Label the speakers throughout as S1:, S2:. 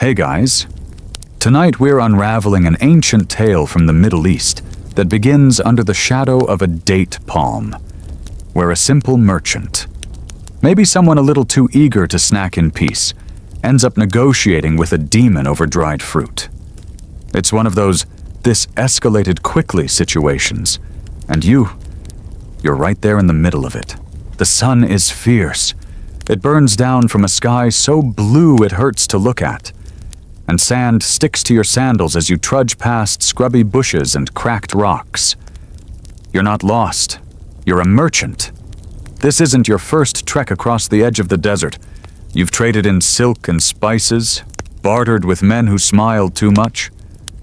S1: Hey guys, tonight we're unraveling an ancient tale from the Middle East that begins under the shadow of a date palm, where a simple merchant, maybe someone a little too eager to snack in peace, ends up negotiating with a demon over dried fruit. It's one of those "this escalated quickly" situations, and you're right there in the middle of it. The sun is fierce. It burns down from a sky so blue it hurts to look at, and sand sticks to your sandals as you trudge past scrubby bushes and cracked rocks. You're not lost. You're a merchant. This isn't your first trek across the edge of the desert. You've traded in silk and spices, bartered with men who smiled too much,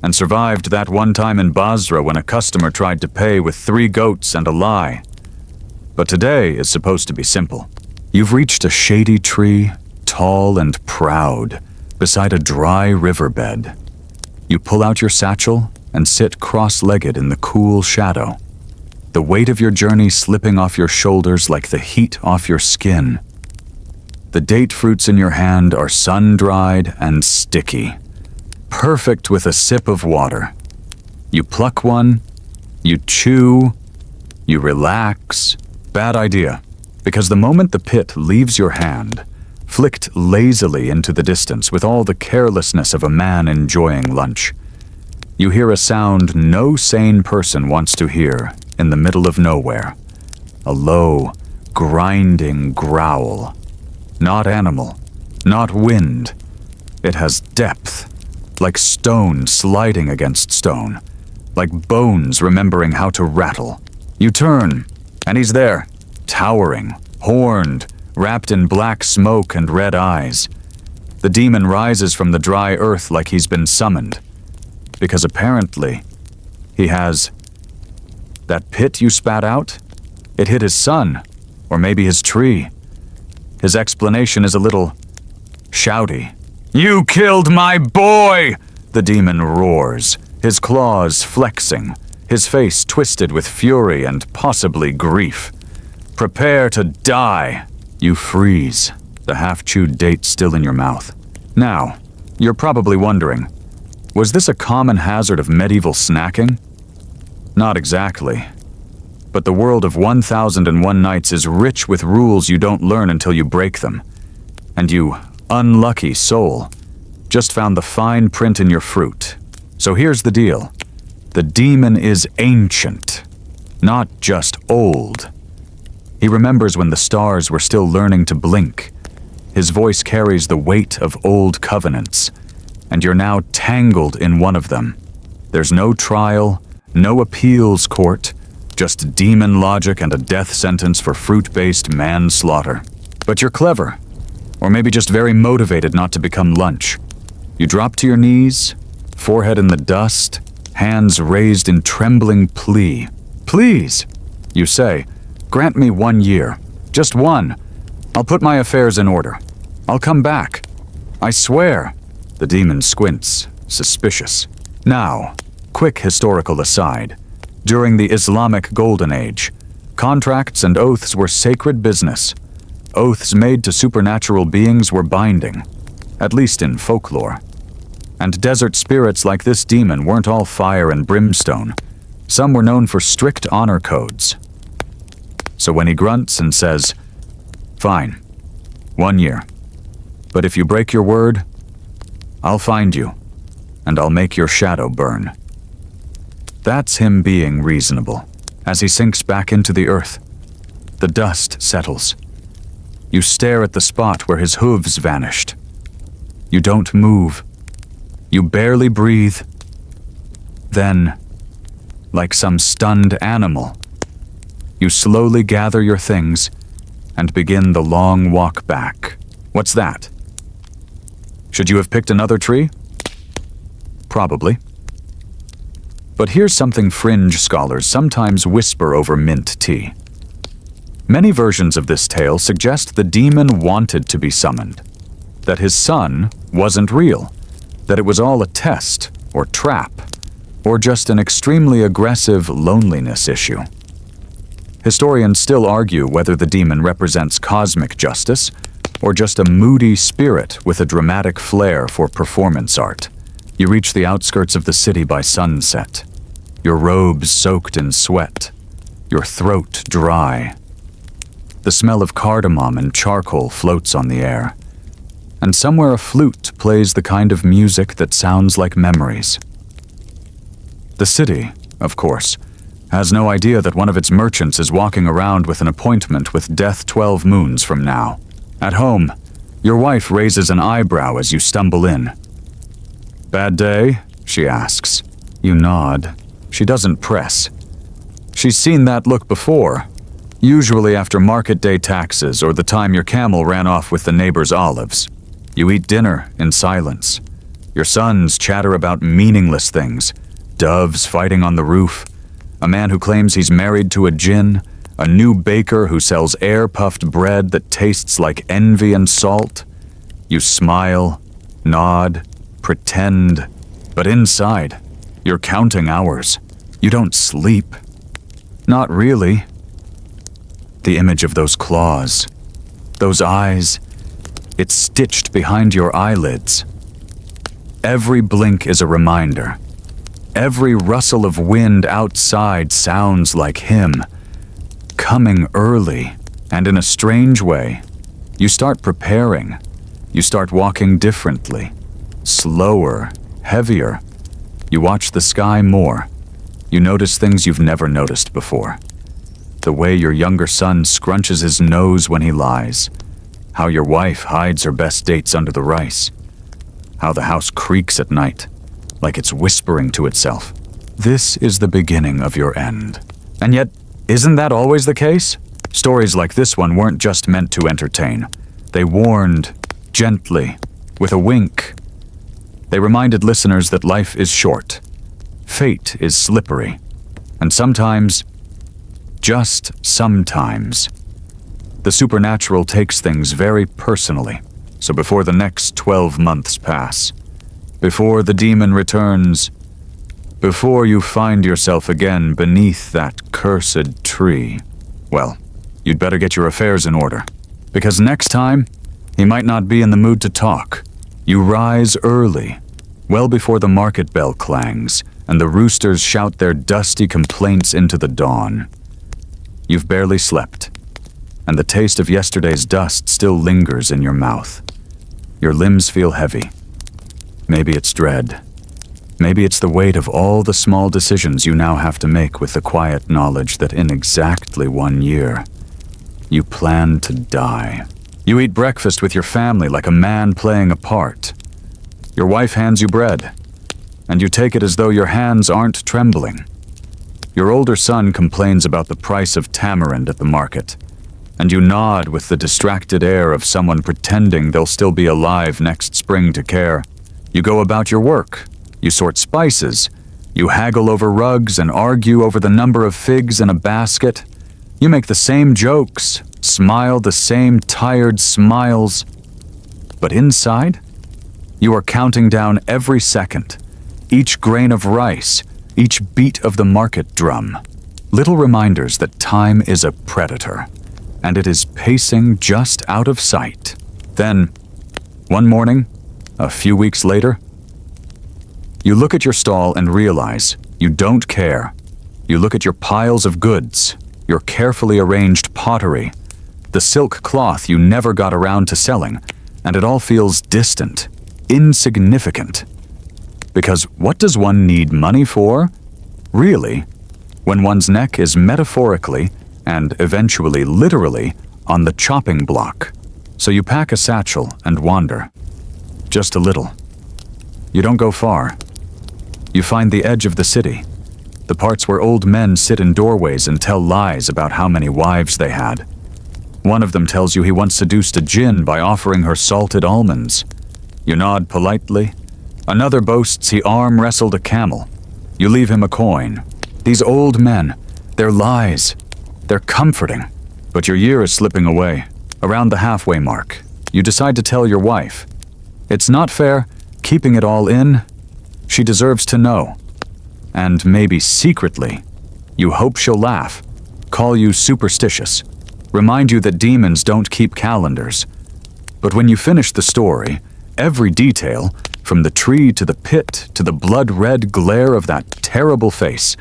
S1: and survived that one time in Basra when a customer tried to pay with 3 goats and a lie. But today is supposed to be simple. You've reached a shady tree, tall and proud, beside a dry riverbed. You pull out your satchel and sit cross-legged in the cool shadow, the weight of your journey slipping off your shoulders like the heat off your skin. The date fruits in your hand are sun-dried and sticky, perfect with a sip of water. You pluck one, you chew, you relax. Bad idea, because the moment the pit leaves your hand, flicked lazily into the distance with all the carelessness of a man enjoying lunch, you hear a sound no sane person wants to hear in the middle of nowhere. A low, grinding growl. Not animal, not wind. It has depth, like stone sliding against stone, like bones remembering how to rattle. You turn, and he's there, towering, horned, wrapped in black smoke and red eyes. The demon rises from the dry earth like he's been summoned, because apparently he has... That pit you spat out? It hit his son, or maybe his tree. His explanation is a little shouty. "You killed my boy!" the demon roars, his claws flexing, his face twisted with fury and possibly grief. "Prepare to die!" You freeze, the half-chewed date still in your mouth. Now, you're probably wondering, was this a common hazard of medieval snacking? Not exactly. But the world of 1001 Nights is rich with rules you don't learn until you break them. And you, unlucky soul, just found the fine print in your fruit. So here's the deal. The demon is ancient, not just old. He remembers when the stars were still learning to blink. His voice carries the weight of old covenants, and you're now tangled in one of them. There's no trial, no appeals court, just demon logic and a death sentence for fruit-based manslaughter. But you're clever, or maybe just very motivated not to become lunch. You drop to your knees, forehead in the dust, hands raised in trembling plea. "Please," you say, "grant me 1 year. Just one. I'll put my affairs in order. I'll come back. I swear." The demon squints, suspicious. Now, quick historical aside. During the Islamic Golden Age, contracts and oaths were sacred business. Oaths made to supernatural beings were binding, at least in folklore. And desert spirits like this demon weren't all fire and brimstone. Some were known for strict honor codes. So when he grunts and says, "Fine, 1 year. But if you break your word, I'll find you, and I'll make your shadow burn." That's him being reasonable. As he sinks back into the earth, the dust settles. You stare at the spot where his hooves vanished. You don't move. You barely breathe. Then, like some stunned animal, you slowly gather your things and begin the long walk back. What's that? Should you have picked another tree? Probably. But here's something fringe scholars sometimes whisper over mint tea. Many versions of this tale suggest the demon wanted to be summoned, that his son wasn't real, that it was all a test or trap, or just an extremely aggressive loneliness issue. Historians still argue whether the demon represents cosmic justice or just a moody spirit with a dramatic flair for performance art. You reach the outskirts of the city by sunset, your robes soaked in sweat, your throat dry. The smell of cardamom and charcoal floats on the air, and somewhere a flute plays the kind of music that sounds like memories. The city, of course, has no idea that one of its merchants is walking around with an appointment with death 12 moons from now. At home, your wife raises an eyebrow as you stumble in. "Bad day?" she asks. You nod. She doesn't press. She's seen that look before, usually after market day taxes or the time your camel ran off with the neighbor's olives. You eat dinner in silence. Your sons chatter about meaningless things, doves fighting on the roof, a man who claims he's married to a djinn, a new baker who sells air-puffed bread that tastes like envy and salt. You smile, nod, pretend, but inside, you're counting hours. You don't sleep. Not really. The image of those claws, those eyes, it's stitched behind your eyelids. Every blink is a reminder. Every rustle of wind outside sounds like him, coming early, and in a strange way. You start preparing. You start walking differently, slower, heavier. You watch the sky more. You notice things you've never noticed before. The way your younger son scrunches his nose when he lies. How your wife hides her best dates under the rice. How the house creaks at night, like it's whispering to itself. This is the beginning of your end. And yet, isn't that always the case? Stories like this one weren't just meant to entertain. They warned, gently, with a wink. They reminded listeners that life is short. Fate is slippery. And sometimes, just sometimes, the supernatural takes things very personally. So before the next 12 months pass, before the demon returns, before you find yourself again beneath that cursed tree, well, you'd better get your affairs in order. Because next time, he might not be in the mood to talk. You rise early, well before the market bell clangs, and the roosters shout their dusty complaints into the dawn. You've barely slept, and the taste of yesterday's dust still lingers in your mouth. Your limbs feel heavy. Maybe it's dread. Maybe it's the weight of all the small decisions you now have to make with the quiet knowledge that in exactly 1 year, you plan to die. You eat breakfast with your family like a man playing a part. Your wife hands you bread, and you take it as though your hands aren't trembling. Your older son complains about the price of tamarind at the market, and you nod with the distracted air of someone pretending they'll still be alive next spring to care. You go about your work. You sort spices. You haggle over rugs and argue over the number of figs in a basket. You make the same jokes, smile the same tired smiles. But inside, you are counting down every second, each grain of rice, each beat of the market drum. Little reminders that time is a predator, and it is pacing just out of sight. Then, one morning, a few weeks later, you look at your stall and realize you don't care. You look at your piles of goods, your carefully arranged pottery, the silk cloth you never got around to selling, and it all feels distant, insignificant. Because what does one need money for? Really, when one's neck is metaphorically and eventually literally on the chopping block. So you pack a satchel and wander. Just a little. You don't go far. You find the edge of the city, the parts where old men sit in doorways and tell lies about how many wives they had. One of them tells you he once seduced a djinn by offering her salted almonds. You nod politely. Another boasts he arm wrestled a camel. You leave him a coin. These old men, their lies, they're comforting. But your year is slipping away. Around the halfway mark, you decide to tell your wife. It's not fair, keeping it all in. She deserves to know. And maybe secretly, you hope she'll laugh, call you superstitious, remind you that demons don't keep calendars. But when you finish the story, every detail, from the tree to the pit to the blood-red glare of that terrible face,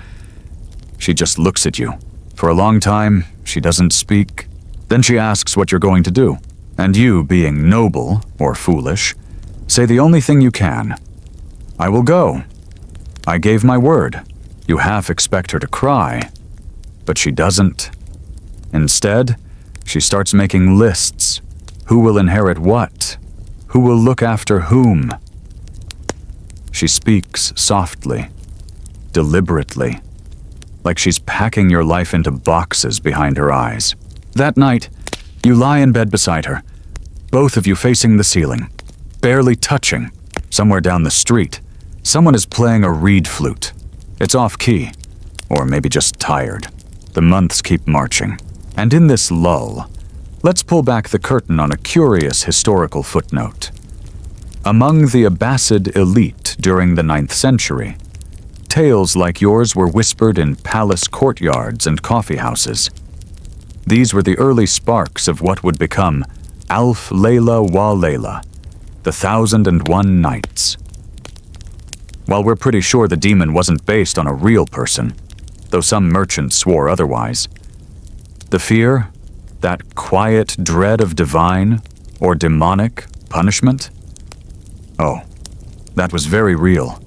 S1: she just looks at you. For a long time, she doesn't speak. Then she asks what you're going to do. And you, being noble or foolish, say the only thing you can. I will go. I gave my word. You half expect her to cry, but she doesn't. Instead, she starts making lists. Who will inherit what? Who will look after whom? She speaks softly, deliberately, like she's packing your life into boxes behind her eyes. That night, you lie in bed beside her, both of you facing the ceiling, barely touching. Somewhere down the street, someone is playing a reed flute. It's off-key, or maybe just tired. The months keep marching. And in this lull, let's pull back the curtain on a curious historical footnote. Among the Abbasid elite during the 9th century, tales like yours were whispered in palace courtyards and coffee houses. These were the early sparks of what would become Alf Layla wa Layla, the 1001 Nights. While we're pretty sure the demon wasn't based on a real person, though some merchants swore otherwise, the fear, that quiet dread of divine or demonic punishment, oh, that was very real,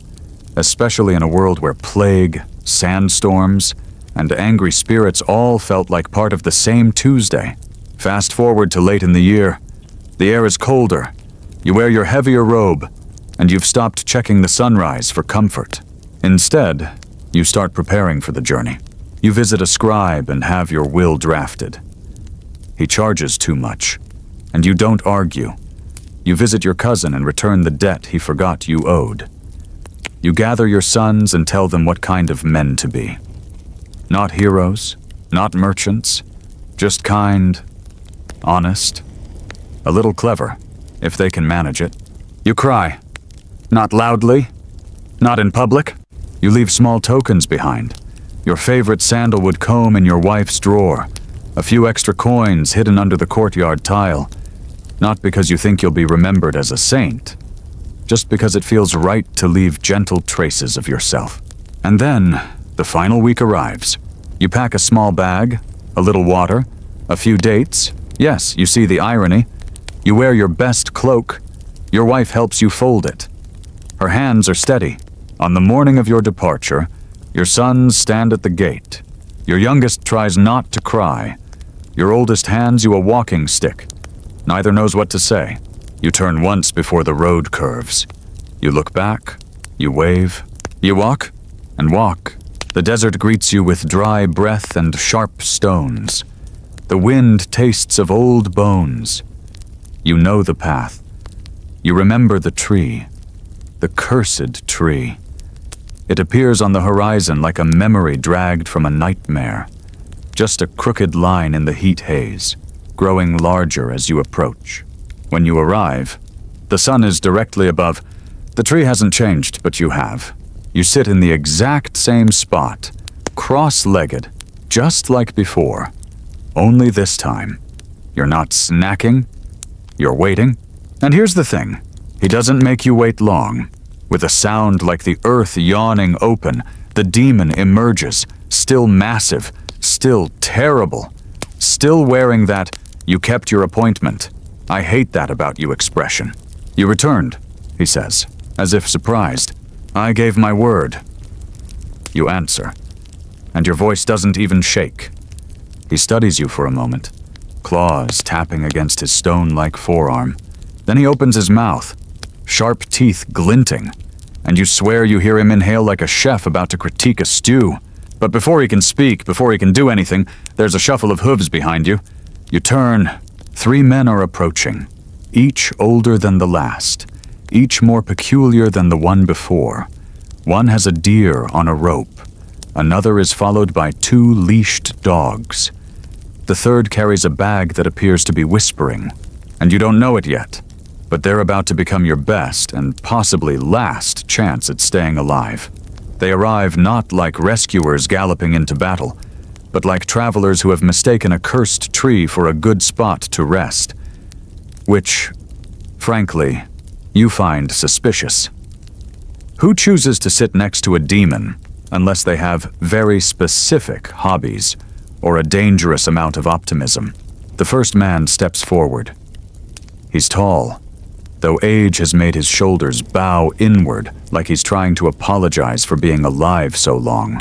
S1: especially in a world where plague, sandstorms, and angry spirits all felt like part of the same Tuesday. Fast forward to late in the year. The air is colder. You wear your heavier robe, and you've stopped checking the sunrise for comfort. Instead, you start preparing for the journey. You visit a scribe and have your will drafted. He charges too much, and you don't argue. You visit your cousin and return the debt he forgot you owed. You gather your sons and tell them what kind of men to be. Not heroes, not merchants, just kind, honest, a little clever, if they can manage it. You cry. Not loudly, not in public. You leave small tokens behind. Your favorite sandalwood comb in your wife's drawer, a few extra coins hidden under the courtyard tile. Not because you think you'll be remembered as a saint, just because it feels right to leave gentle traces of yourself. And then, the final week arrives. You pack a small bag, a little water, a few dates. Yes, you see the irony. You wear your best cloak. Your wife helps you fold it. Her hands are steady. On the morning of your departure, your sons stand at the gate. Your youngest tries not to cry. Your oldest hands you a walking stick. Neither knows what to say. You turn once before the road curves. You look back. You wave. You walk and walk. The desert greets you with dry breath and sharp stones. The wind tastes of old bones. You know the path. You remember the tree. The cursed tree. It appears on the horizon like a memory dragged from a nightmare. Just a crooked line in the heat haze, growing larger as you approach. When you arrive, the sun is directly above. The tree hasn't changed, but you have. You sit in the exact same spot, cross-legged, just like before. Only this time, you're not snacking, you're waiting. And here's the thing. He doesn't make you wait long. With a sound like the earth yawning open, the demon emerges, still massive, still terrible, still wearing that "you kept your appointment. I hate that about you" expression. You returned, he says, as if surprised. I gave my word. You answer, and your voice doesn't even shake. He studies you for a moment, claws tapping against his stone-like forearm. Then he opens his mouth, sharp teeth glinting, and you swear you hear him inhale like a chef about to critique a stew. But before he can speak, before he can do anything, there's a shuffle of hooves behind you. You turn. 3 men are approaching, each older than the last, each more peculiar than the one before. One has a deer on a rope. Another is followed by 2 leashed dogs. The third carries a bag that appears to be whispering, and you don't know it yet. But they're about to become your best and possibly last chance at staying alive. They arrive not like rescuers galloping into battle, but like travelers who have mistaken a cursed tree for a good spot to rest. Which, frankly, you find suspicious. Who chooses to sit next to a demon unless they have very specific hobbies or a dangerous amount of optimism? The first man steps forward. He's tall, though age has made his shoulders bow inward like he's trying to apologize for being alive so long.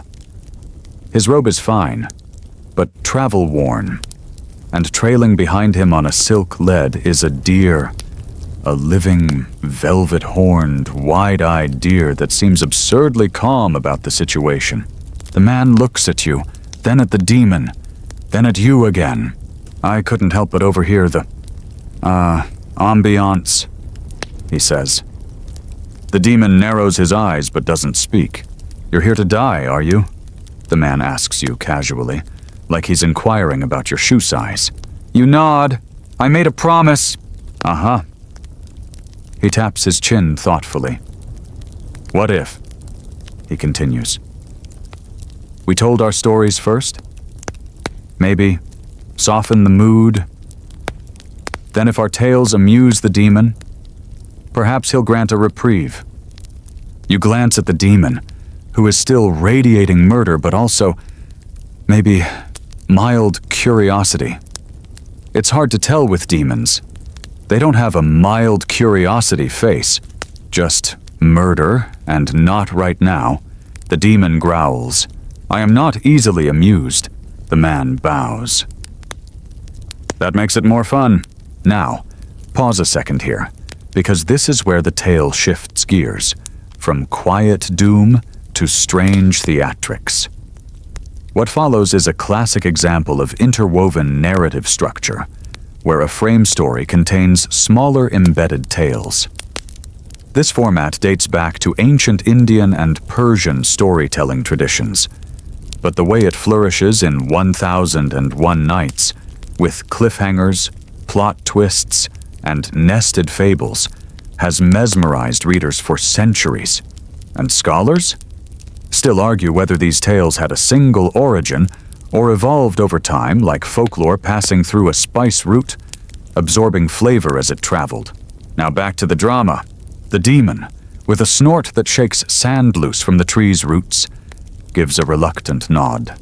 S1: His robe is fine, but travel-worn, and trailing behind him on a silk lead is a deer, a living, velvet-horned, wide-eyed deer that seems absurdly calm about the situation. The man looks at you, then at the demon, then at you again. I couldn't help but overhear the, ambiance, he says. The demon narrows his eyes but doesn't speak. You're here to die, are you? The man asks you casually, like he's inquiring about your shoe size. You nod. I made a promise. Uh-huh. He taps his chin thoughtfully. What if? He continues. We told our stories first? Maybe soften the mood. Then if our tales amuse the demon, perhaps he'll grant a reprieve. You glance at the demon, who is still radiating murder, but also, maybe, mild curiosity. It's hard to tell with demons. They don't have a mild curiosity face, just murder, and not right now. The demon growls. I am not easily amused. The man bows. That makes it more fun. Now, pause a second here, because this is where the tale shifts gears, from quiet doom to strange theatrics. What follows is a classic example of interwoven narrative structure, where a frame story contains smaller embedded tales. This format dates back to ancient Indian and Persian storytelling traditions, but the way it flourishes in 1001 Nights, with cliffhangers, plot twists, and nested fables, has mesmerized readers for centuries. And scholars still argue whether these tales had a single origin or evolved over time like folklore passing through a spice route, absorbing flavor as it traveled. Now back to the drama. The demon, with a snort that shakes sand loose from the tree's roots, gives a reluctant nod.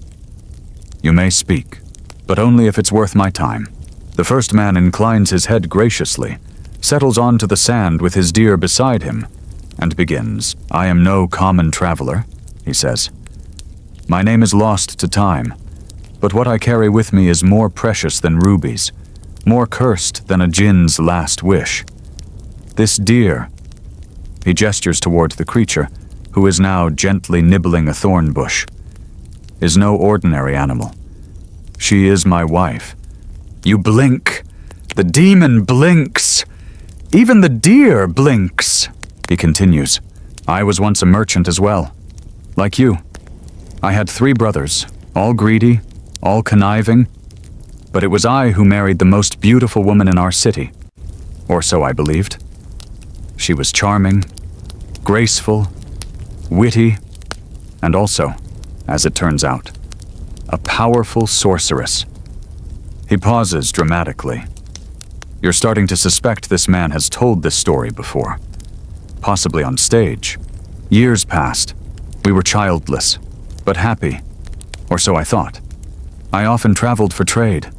S1: You may speak, but only if it's worth my time. The first man inclines his head graciously, settles onto the sand with his deer beside him, and begins. I am no common traveler, he says. My name is lost to time, but what I carry with me is more precious than rubies, more cursed than a jinn's last wish. This deer, he gestures toward the creature, who is now gently nibbling a thorn bush, is no ordinary animal. She is my wife. You blink. The demon blinks. Even the deer blinks, he continues. I was once a merchant as well. Like you. I had 3 brothers, all greedy, all conniving, but it was I who married the most beautiful woman in our city. Or so I believed. She was charming, graceful, witty, and also, as it turns out, a powerful sorceress. He pauses dramatically. You're starting to suspect this man has told this story before. Possibly on stage. Years passed. We were childless, but happy. Or so I thought. I often traveled for trade.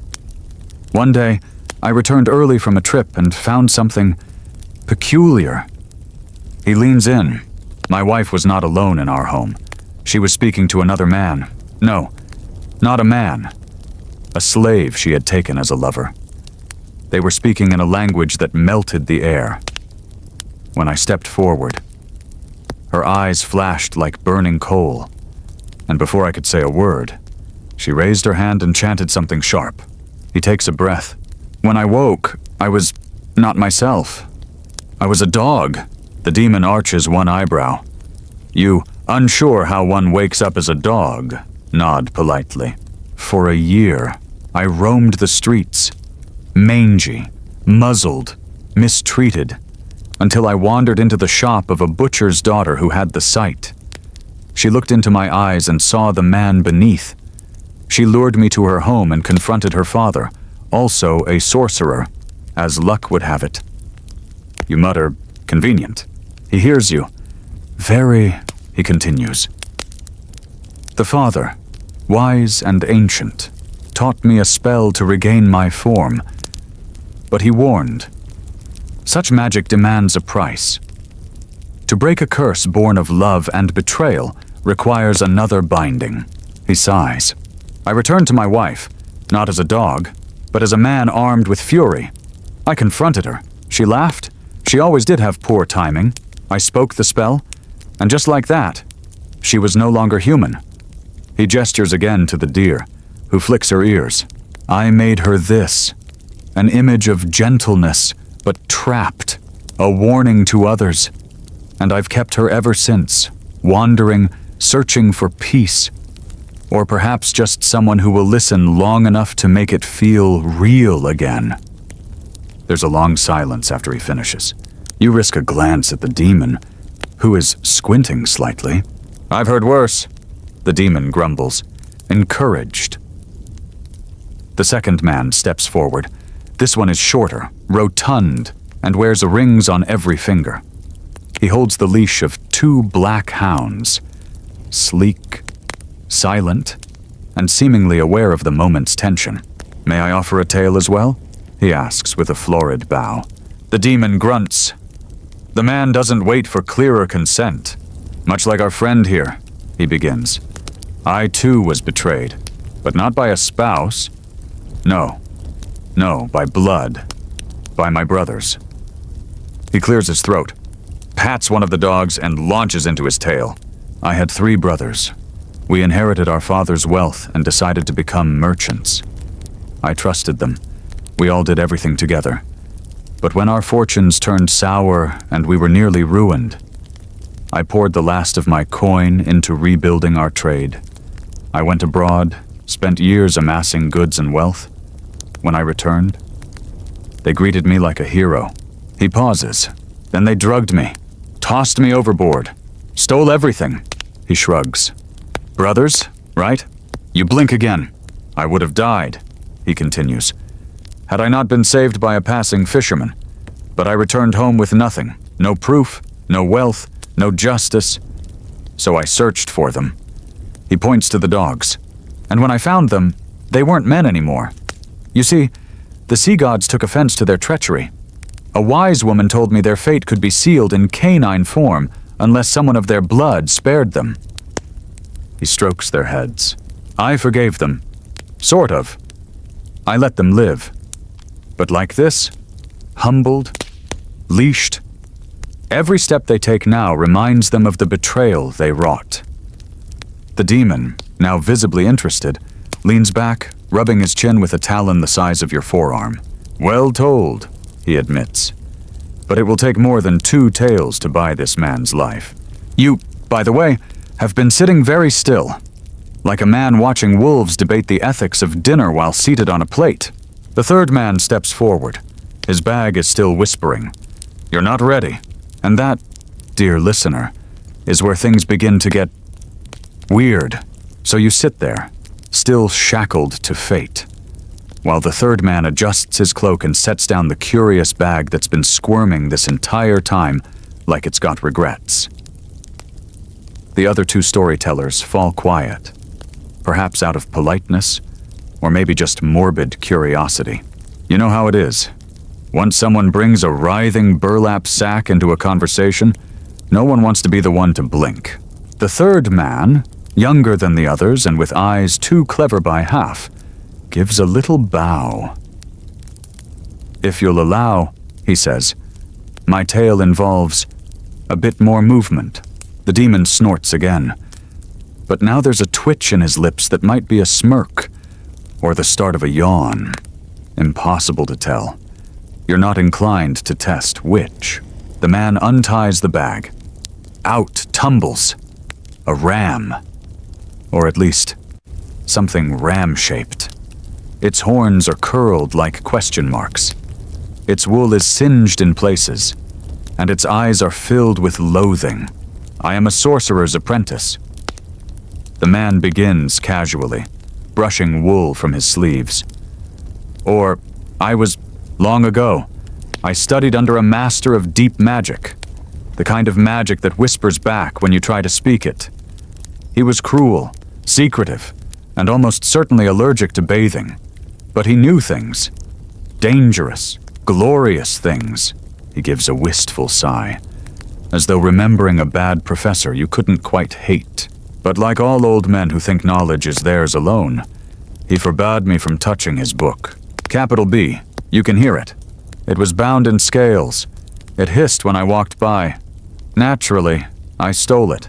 S1: One day, I returned early from a trip and found something peculiar. He leans in. My wife was not alone in our home. She was speaking to another man. No, not a man. A slave she had taken as a lover. They were speaking in a language that melted the air. When I stepped forward, her eyes flashed like burning coal, and before I could say a word, she raised her hand and chanted something sharp. He takes a breath. When I woke, I was not myself. I was a dog. The demon arches one eyebrow. You, unsure how one wakes up as a dog, nod politely. For a year, I roamed the streets, mangy, muzzled, mistreated, until I wandered into the shop of a butcher's daughter who had the sight. She looked into my eyes and saw the man beneath. She lured me to her home and confronted her father, also a sorcerer, as luck would have it. You mutter, "Convenient." He hears you. "Very," he continues. "The Father, wise and ancient, taught me a spell to regain my form. But he warned, such magic demands a price. To break a curse born of love and betrayal requires another binding." He sighs. I return to my wife, not as a dog, but as a man armed with fury. I confronted her. She laughed. She always did have poor timing. I spoke the spell, and just like that, she was no longer human. He gestures again to the deer, who flicks her ears. I made her this, an image of gentleness, but trapped, a warning to others. And I've kept her ever since, wandering, searching for peace. Or perhaps just someone who will listen long enough to make it feel real again. There's a long silence after he finishes. You risk a glance at the demon, who is squinting slightly. "I've heard worse," the demon grumbles, encouraged. The second man steps forward. This one is shorter, rotund, and wears rings on every finger. He holds the leash of 2 black hounds, sleek, silent, and seemingly aware of the moment's tension. "May I offer a tale as well?" he asks with a florid bow. The demon grunts. "The man doesn't wait for clearer consent. Much like our friend here," he begins. "I too was betrayed, but not by a spouse. No, by blood. By my brothers." He clears his throat, pats one of the dogs, and launches into his tale. "I had 3 brothers. We inherited our father's wealth and decided to become merchants. I trusted them. We all did everything together. But when our fortunes turned sour and we were nearly ruined, I poured the last of my coin into rebuilding our trade. I went abroad, spent years amassing goods and wealth. When I returned, they greeted me like a hero." He pauses. "Then they drugged me, tossed me overboard, stole everything." He shrugs. "Brothers, right? You blink again. I would have died," he continues, "had I not been saved by a passing fisherman. But I returned home with nothing, no proof, no wealth, no justice. So I searched for them." He points to the dogs. "And when I found them, they weren't men anymore. You see, the sea gods took offense to their treachery. A wise woman told me their fate could be sealed in canine form unless someone of their blood spared them." He strokes their heads. "I forgave them. Sort of. I let them live. But like this, humbled, leashed, every step they take now reminds them of the betrayal they wrought." The demon, now visibly interested, leans back, rubbing his chin with a talon the size of your forearm. "Well told," he admits. "But it will take more than 2 tales to buy this man's life. You, by the way, have been sitting very still, like a man watching wolves debate the ethics of dinner while seated on a plate." The third man steps forward. His bag is still whispering. "You're not ready." And that, dear listener, is where things begin to get weird. So you sit there, still shackled to fate, while the third man adjusts his cloak and sets down the curious bag that's been squirming this entire time like it's got regrets. The other 2 storytellers fall quiet, perhaps out of politeness, or maybe just morbid curiosity. You know how it is. Once someone brings a writhing burlap sack into a conversation, no one wants to be the one to blink. The third man, younger than the others and with eyes too clever by half, gives a little bow. "If you'll allow," he says, "my tale involves a bit more movement." The demon snorts again. But now there's a twitch in his lips that might be a smirk, or the start of a yawn. Impossible to tell. You're not inclined to test which. The man unties the bag. Out tumbles a ram. Or at least, something ram-shaped. Its horns are curled like question marks. Its wool is singed in places, and its eyes are filled with loathing. "I am a sorcerer's apprentice." The man begins casually, brushing wool from his sleeves. "Or, I was long ago, I studied under a master of deep magic, the kind of magic that whispers back when you try to speak it. He was cruel, secretive, and almost certainly allergic to bathing. But he knew things. Dangerous, glorious things. He gives a wistful sigh, as though remembering a bad professor you couldn't quite hate. But like all old men who think knowledge is theirs alone, he forbade me from touching his book. Capital B, you can hear it. It was bound in scales. It hissed when I walked by. Naturally, I stole it.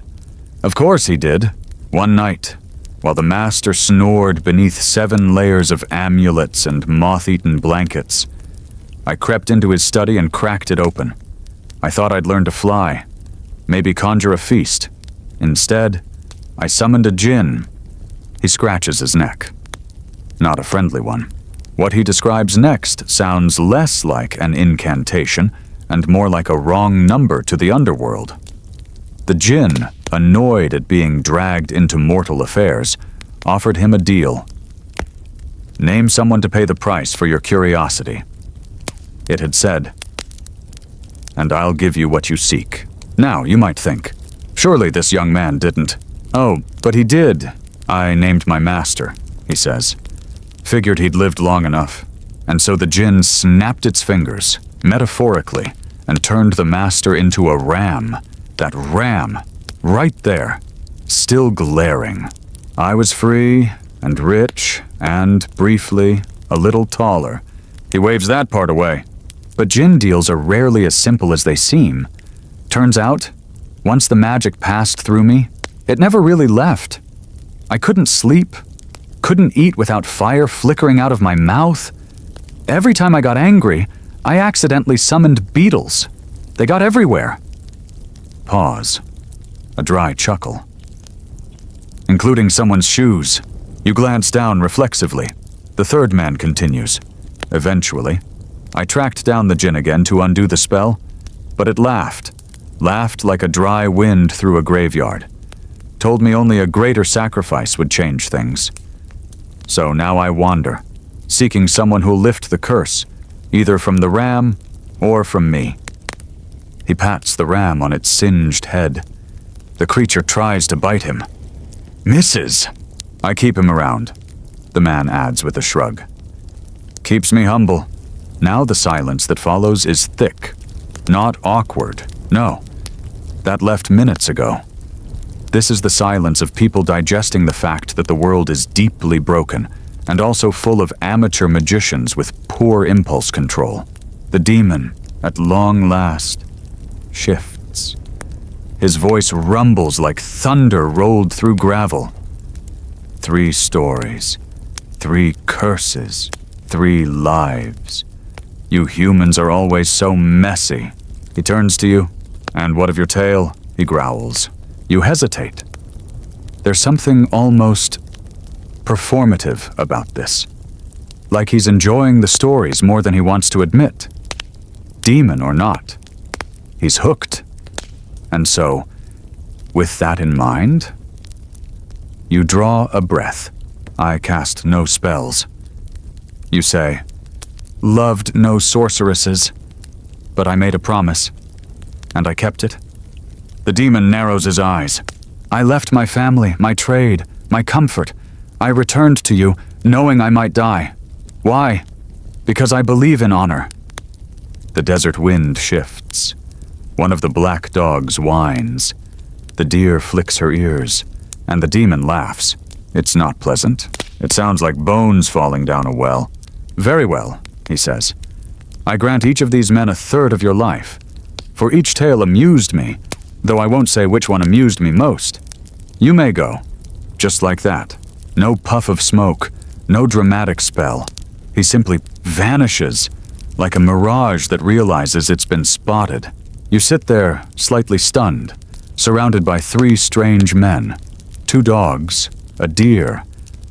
S1: Of course he did. One night, while the master snored beneath 7 layers of amulets and moth-eaten blankets, I crept into his study and cracked it open. I thought I'd learn to fly, maybe conjure a feast. Instead, I summoned a djinn. He scratches his neck. Not a friendly one. What he describes next sounds less like an incantation and more like a wrong number to the underworld. The djinn, annoyed at being dragged into mortal affairs, offered him a deal. Name someone to pay the price for your curiosity. It had said, and I'll give you what you seek. Now, you might think, surely this young man didn't. Oh, but he did. I named my master, he says. Figured he'd lived long enough. And so the djinn snapped its fingers, metaphorically, and turned the master into a ram. That ram, right there, still glaring. I was free and rich and, briefly, a little taller. He waves that part away. But djinn deals are rarely as simple as they seem. Turns out, once the magic passed through me, it never really left. I couldn't sleep, couldn't eat without fire flickering out of my mouth. Every time I got angry, I accidentally summoned beetles. They got everywhere. Pause. A dry chuckle. Including someone's shoes. You glance down reflexively. The third man continues. Eventually, I tracked down the djinn again to undo the spell, but it laughed like a dry wind through a graveyard. Told me only a greater sacrifice would change things. So now I wander, seeking someone who'll lift the curse, either from the ram or from me. He pats the ram on its singed head. The creature tries to bite him. Misses. I keep him around, the man adds with a shrug. Keeps me humble. Now the silence that follows is thick, not awkward. No, that left minutes ago. This is the silence of people digesting the fact that the world is deeply broken and also full of amateur magicians with poor impulse control. The demon, at long last, shifts. His voice rumbles like thunder rolled through gravel. 3 stories, 3 curses, 3 lives. You humans are always so messy. He turns to you. And what of your tale? He growls. You hesitate. There's something almost performative about this. Like he's enjoying the stories more than he wants to admit. Demon or not, he's hooked. And so, with that in mind, you draw a breath. I cast no spells. You say, loved no sorceresses, but I made a promise, and I kept it. The demon narrows his eyes. I left my family, my trade, my comfort. I returned to you, knowing I might die. Why? Because I believe in honor. The desert wind shifts. One of the black dogs whines. The deer flicks her ears, and the demon laughs. It's not pleasant. It sounds like bones falling down a well. Very well, he says. I grant each of these men 1/3 of your life. For each tale amused me, though I won't say which one amused me most. You may go, just like that. No puff of smoke, no dramatic spell. He simply vanishes, like a mirage that realizes it's been spotted. You sit there, slightly stunned, surrounded by 3 strange men, 2 dogs, a deer,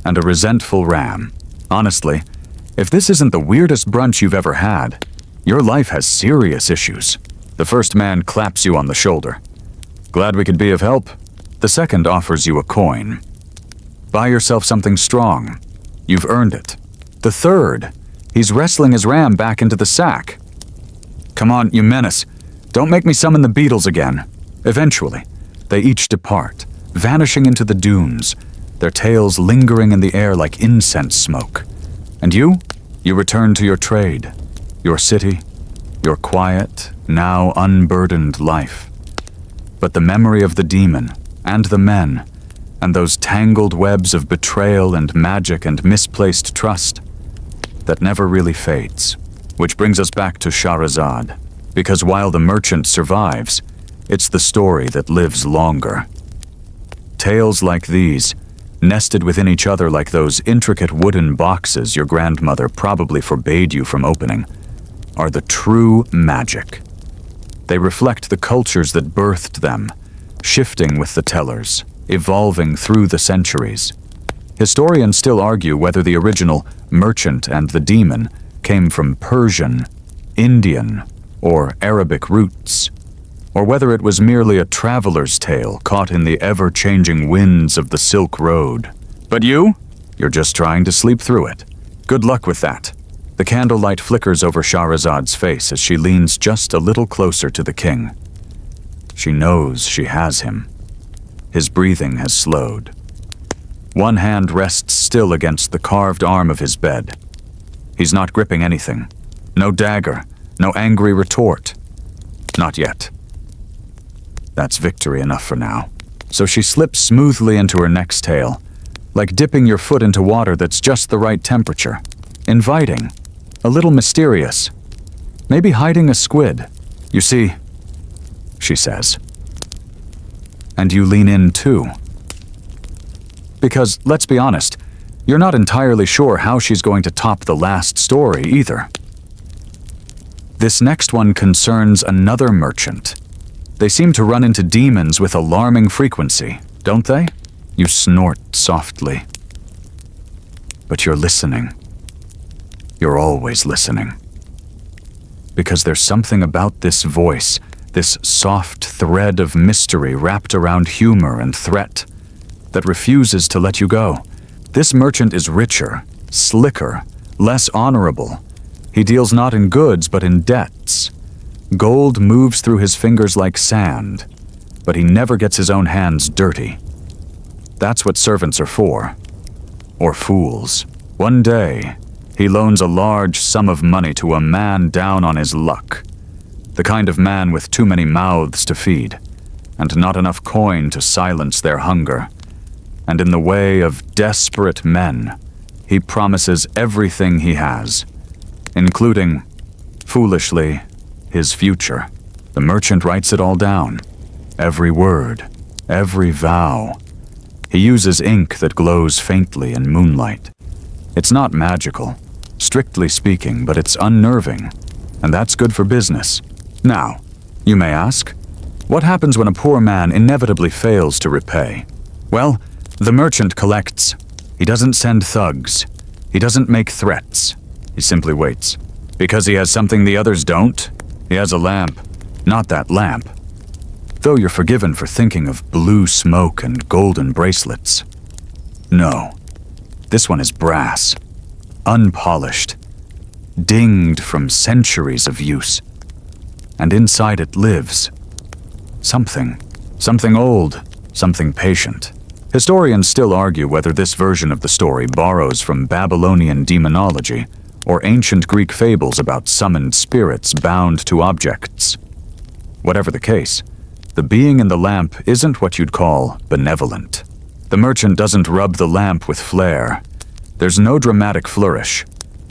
S1: and a resentful ram. Honestly, if this isn't the weirdest brunch you've ever had, your life has serious issues. The first man claps you on the shoulder. Glad we could be of help. The second offers you a coin. Buy yourself something strong. You've earned it. The third, he's wrestling his ram back into the sack. Come on, you menace. Don't make me summon the beetles again. Eventually, they each depart, vanishing into the dunes, their tails lingering in the air like incense smoke. And you return to your trade, your city, your quiet, now unburdened life. But the memory of the demon, and the men, and those tangled webs of betrayal and magic and misplaced trust, that never really fades. Which brings us back to Shahrazad, because while the merchant survives, it's the story that lives longer. Tales like these, nested within each other like those intricate wooden boxes your grandmother probably forbade you from opening, are the true magic. They reflect the cultures that birthed them, shifting with the tellers, evolving through the centuries. Historians still argue whether the original merchant and the demon came from Persian, Indian, or Arabic roots, or whether it was merely a traveler's tale caught in the ever-changing winds of the Silk Road. But you're just trying to sleep through it. Good luck with that. The candlelight flickers over Shahrazad's face as she leans just a little closer to the king. She knows she has him. His breathing has slowed. One hand rests still against the carved arm of his bed. He's not gripping anything. No dagger, no angry retort. Not yet. That's victory enough for now. So she slips smoothly into her next tale, like dipping your foot into water that's just the right temperature. Inviting. A little mysterious. Maybe hiding a squid. You see, she says. And you lean in too. Because, let's be honest, you're not entirely sure how she's going to top the last story either. This next one concerns another merchant. They seem to run into demons with alarming frequency, don't they? You snort softly. But you're listening. You're always listening. Because there's something about this voice, this soft thread of mystery wrapped around humor and threat, that refuses to let you go. This merchant is richer, slicker, less honorable. He deals not in goods, but in debts. Gold moves through his fingers like sand, but he never gets his own hands dirty. That's what servants are for. Or fools. One day, he loans a large sum of money to a man down on his luck. The kind of man with too many mouths to feed, and not enough coin to silence their hunger. And in the way of desperate men, he promises everything he has, including, foolishly, his future. The merchant writes it all down. Every word, every vow. He uses ink that glows faintly in moonlight. It's not magical, strictly speaking, but it's unnerving, and that's good for business. Now, you may ask, what happens when a poor man inevitably fails to repay? Well, the merchant collects. He doesn't send thugs. He doesn't make threats. He simply waits. Because he has something the others don't, he has a lamp. Not that lamp. Though you're forgiven for thinking of blue smoke and golden bracelets. No. This one is brass. Unpolished. Dinged from centuries of use. And inside it lives. Something. Something old. Something patient. Historians still argue whether this version of the story borrows from Babylonian demonology or ancient Greek fables about summoned spirits bound to objects. Whatever the case, the being in the lamp isn't what you'd call benevolent. The merchant doesn't rub the lamp with flair. There's no dramatic flourish,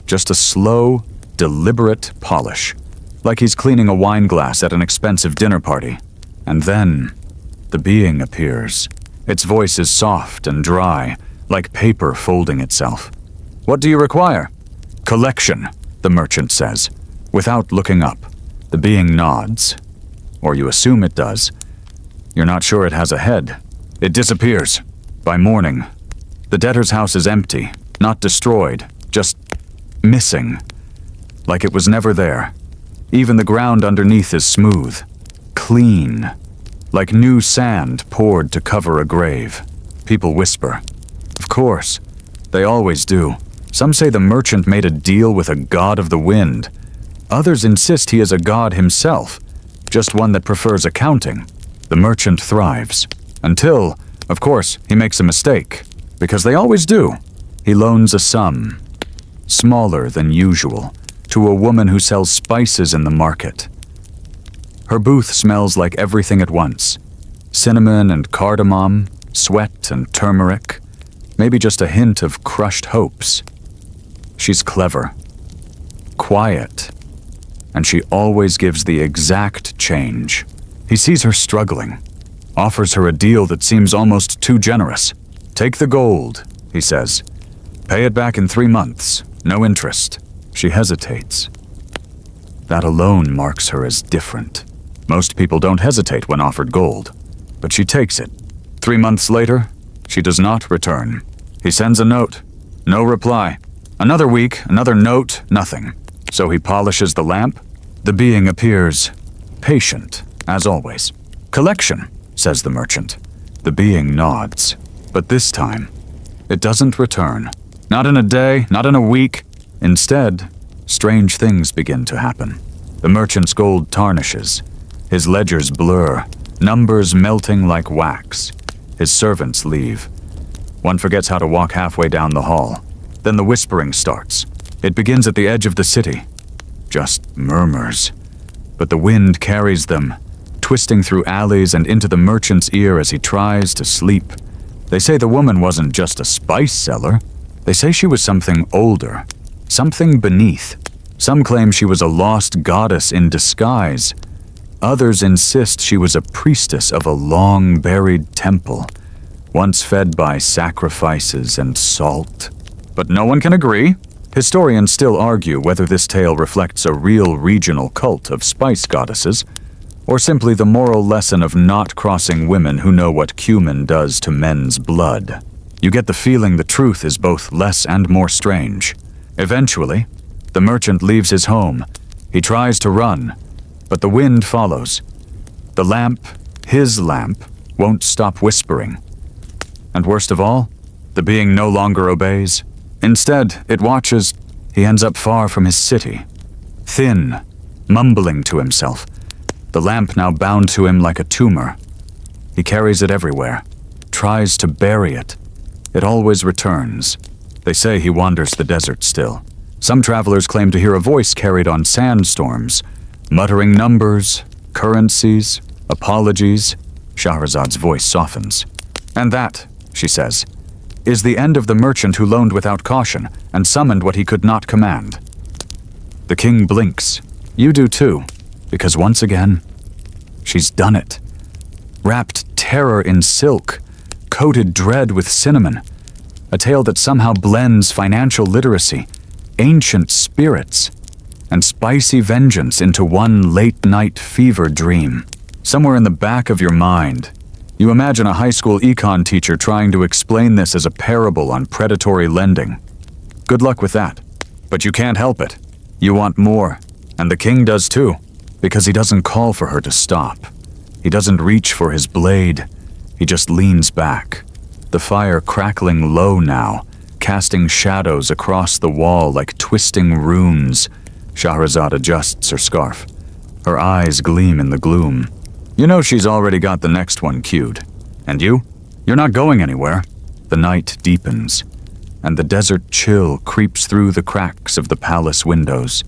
S1: just a slow, deliberate polish, like he's cleaning a wine glass at an expensive dinner party. And then, the being appears. Its voice is soft and dry, like paper folding itself. What do you require? Collection, the merchant says, without looking up. The being nods. Or you assume it does. You're not sure it has a head. It disappears. By morning. The debtor's house is empty, not destroyed, just missing. Like it was never there. Even the ground underneath is smooth. Clean. Like new sand poured to cover a grave. People whisper. Of course. They always do. Some say the merchant made a deal with a god of the wind. Others insist he is a god himself, just one that prefers accounting. The merchant thrives. Until, of course, he makes a mistake. Because they always do. He loans a sum, smaller than usual, to a woman who sells spices in the market. Her booth smells like everything at once. Cinnamon and cardamom, sweat and turmeric, maybe just a hint of crushed hopes. She's clever, quiet, and she always gives the exact change. He sees her struggling, offers her a deal that seems almost too generous. "Take the gold," he says. "Pay it back in 3 months, no interest." She hesitates. That alone marks her as different. Most people don't hesitate when offered gold, but she takes it. 3 months later, she does not return. He sends a note. No reply. Another week, another note, nothing. So he polishes the lamp. The being appears, patient, as always. "Collection," says the merchant. The being nods. But this time, it doesn't return. Not in a day, not in a week. Instead, strange things begin to happen. The merchant's gold tarnishes. His ledgers blur, numbers melting like wax. His servants leave. One forgets how to walk halfway down the hall. Then the whispering starts. It begins at the edge of the city. Just murmurs. But the wind carries them, twisting through alleys and into the merchant's ear as he tries to sleep. They say the woman wasn't just a spice seller. They say she was something older, something beneath. Some claim she was a lost goddess in disguise. Others insist she was a priestess of a long-buried temple, once fed by sacrifices and salt. But no one can agree. Historians still argue whether this tale reflects a real regional cult of spice goddesses, or simply the moral lesson of not crossing women who know what cumin does to men's blood. You get the feeling the truth is both less and more strange. Eventually, the merchant leaves his home. He tries to run, but the wind follows. The lamp, his lamp, won't stop whispering. And worst of all, the being no longer obeys. Instead, it watches. He ends up far from his city, thin, mumbling to himself, the lamp now bound to him like a tumor. He carries it everywhere, tries to bury it. It always returns. They say he wanders the desert still. Some travelers claim to hear a voice carried on sandstorms, muttering numbers, currencies, apologies. Shahrazad's voice softens. "And that," she says, "is the end of the merchant who loaned without caution and summoned what he could not command." The king blinks. You do too, because once again, she's done it. Wrapped terror in silk, coated dread with cinnamon. A tale that somehow blends financial literacy, ancient spirits, and spicy vengeance into one late-night fever dream. Somewhere in the back of your mind, you imagine a high school econ teacher trying to explain this as a parable on predatory lending. Good luck with that. But you can't help it. You want more, and the king does too, because he doesn't call for her to stop. He doesn't reach for his blade. He just leans back, the fire crackling low now, casting shadows across the wall like twisting runes. Shahrazad adjusts her scarf. Her eyes gleam in the gloom. You know she's already got the next one queued. And you? You're not going anywhere. The night deepens, and the desert chill creeps through the cracks of the palace windows,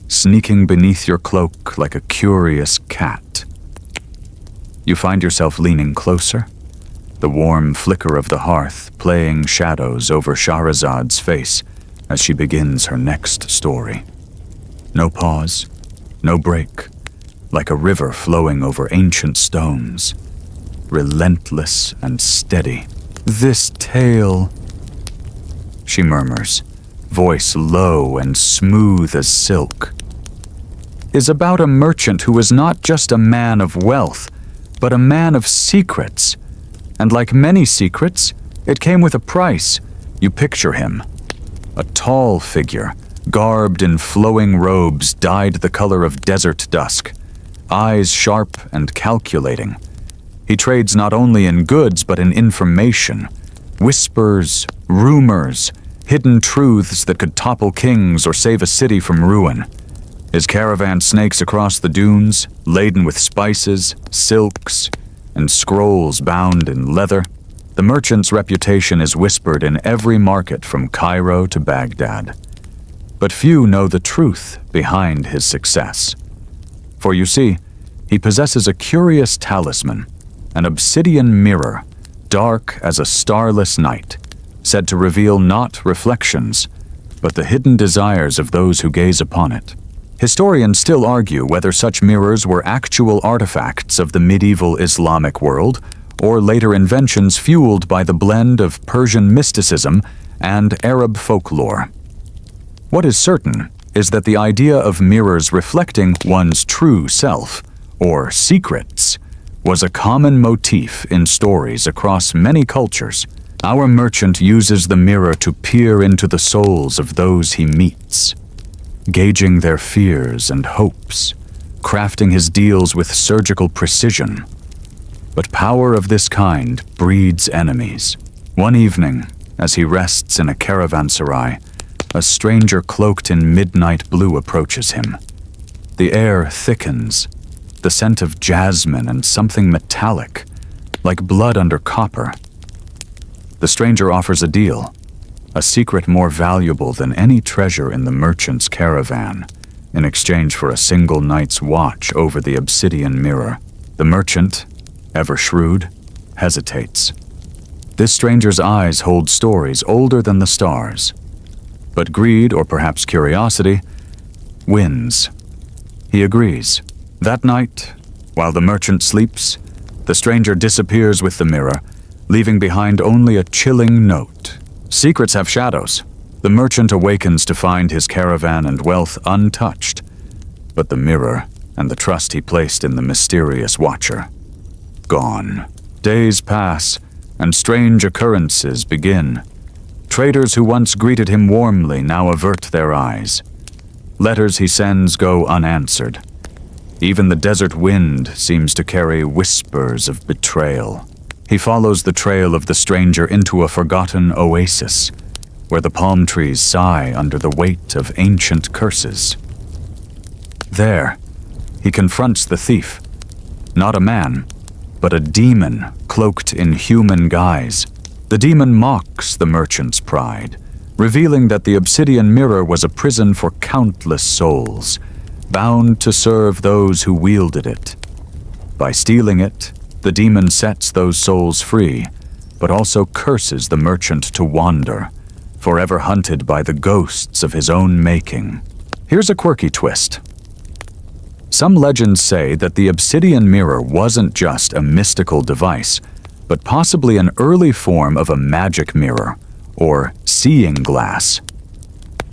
S1: sneaking beneath your cloak like a curious cat. You find yourself leaning closer, the warm flicker of the hearth playing shadows over Shahrazad's face as she begins her next story. No pause, no break, like a river flowing over ancient stones, relentless and steady. This tale, she murmurs, voice low and smooth as silk, is about a merchant who was not just a man of wealth, but a man of secrets. And like many secrets, it came with a price. You picture him, a tall figure, garbed in flowing robes dyed the color of desert dusk, eyes sharp and calculating. He trades not only in goods but in information, whispers, rumors, hidden truths that could topple kings or save a city from ruin. His caravan snakes across the dunes, laden with spices, silks, and scrolls bound in leather. The merchant's reputation is whispered in every market from Cairo to Baghdad. But few know the truth behind his success. For you see, he possesses a curious talisman, an obsidian mirror, dark as a starless night, said to reveal not reflections, but the hidden desires of those who gaze upon it. Historians still argue whether such mirrors were actual artifacts of the medieval Islamic world or later inventions fueled by the blend of Persian mysticism and Arab folklore. What is certain is that the idea of mirrors reflecting one's true self, or secrets, was a common motif in stories across many cultures. Our merchant uses the mirror to peer into the souls of those he meets, gauging their fears and hopes, crafting his deals with surgical precision. But power of this kind breeds enemies. One evening, as he rests in a caravanserai, a stranger cloaked in midnight blue approaches him. The air thickens, the scent of jasmine and something metallic, like blood under copper. The stranger offers a deal, a secret more valuable than any treasure in the merchant's caravan, in exchange for a single night's watch over the obsidian mirror. The merchant, ever shrewd, hesitates. This stranger's eyes hold stories older than the stars. But greed, or perhaps curiosity, wins. He agrees. That night, while the merchant sleeps, the stranger disappears with the mirror, leaving behind only a chilling note. Secrets have shadows. The merchant awakens to find his caravan and wealth untouched, but the mirror and the trust he placed in the mysterious watcher, gone. Days pass, and strange occurrences begin. Traders who once greeted him warmly now avert their eyes. Letters he sends go unanswered. Even the desert wind seems to carry whispers of betrayal. He follows the trail of the stranger into a forgotten oasis, where the palm trees sigh under the weight of ancient curses. There, he confronts the thief, not a man, but a demon cloaked in human guise. The demon mocks the merchant's pride, revealing that the obsidian mirror was a prison for countless souls, bound to serve those who wielded it. By stealing it, the demon sets those souls free, but also curses the merchant to wander, forever hunted by the ghosts of his own making. Here's a quirky twist. Some legends say that the obsidian mirror wasn't just a mystical device, but possibly an early form of a magic mirror, or seeing glass,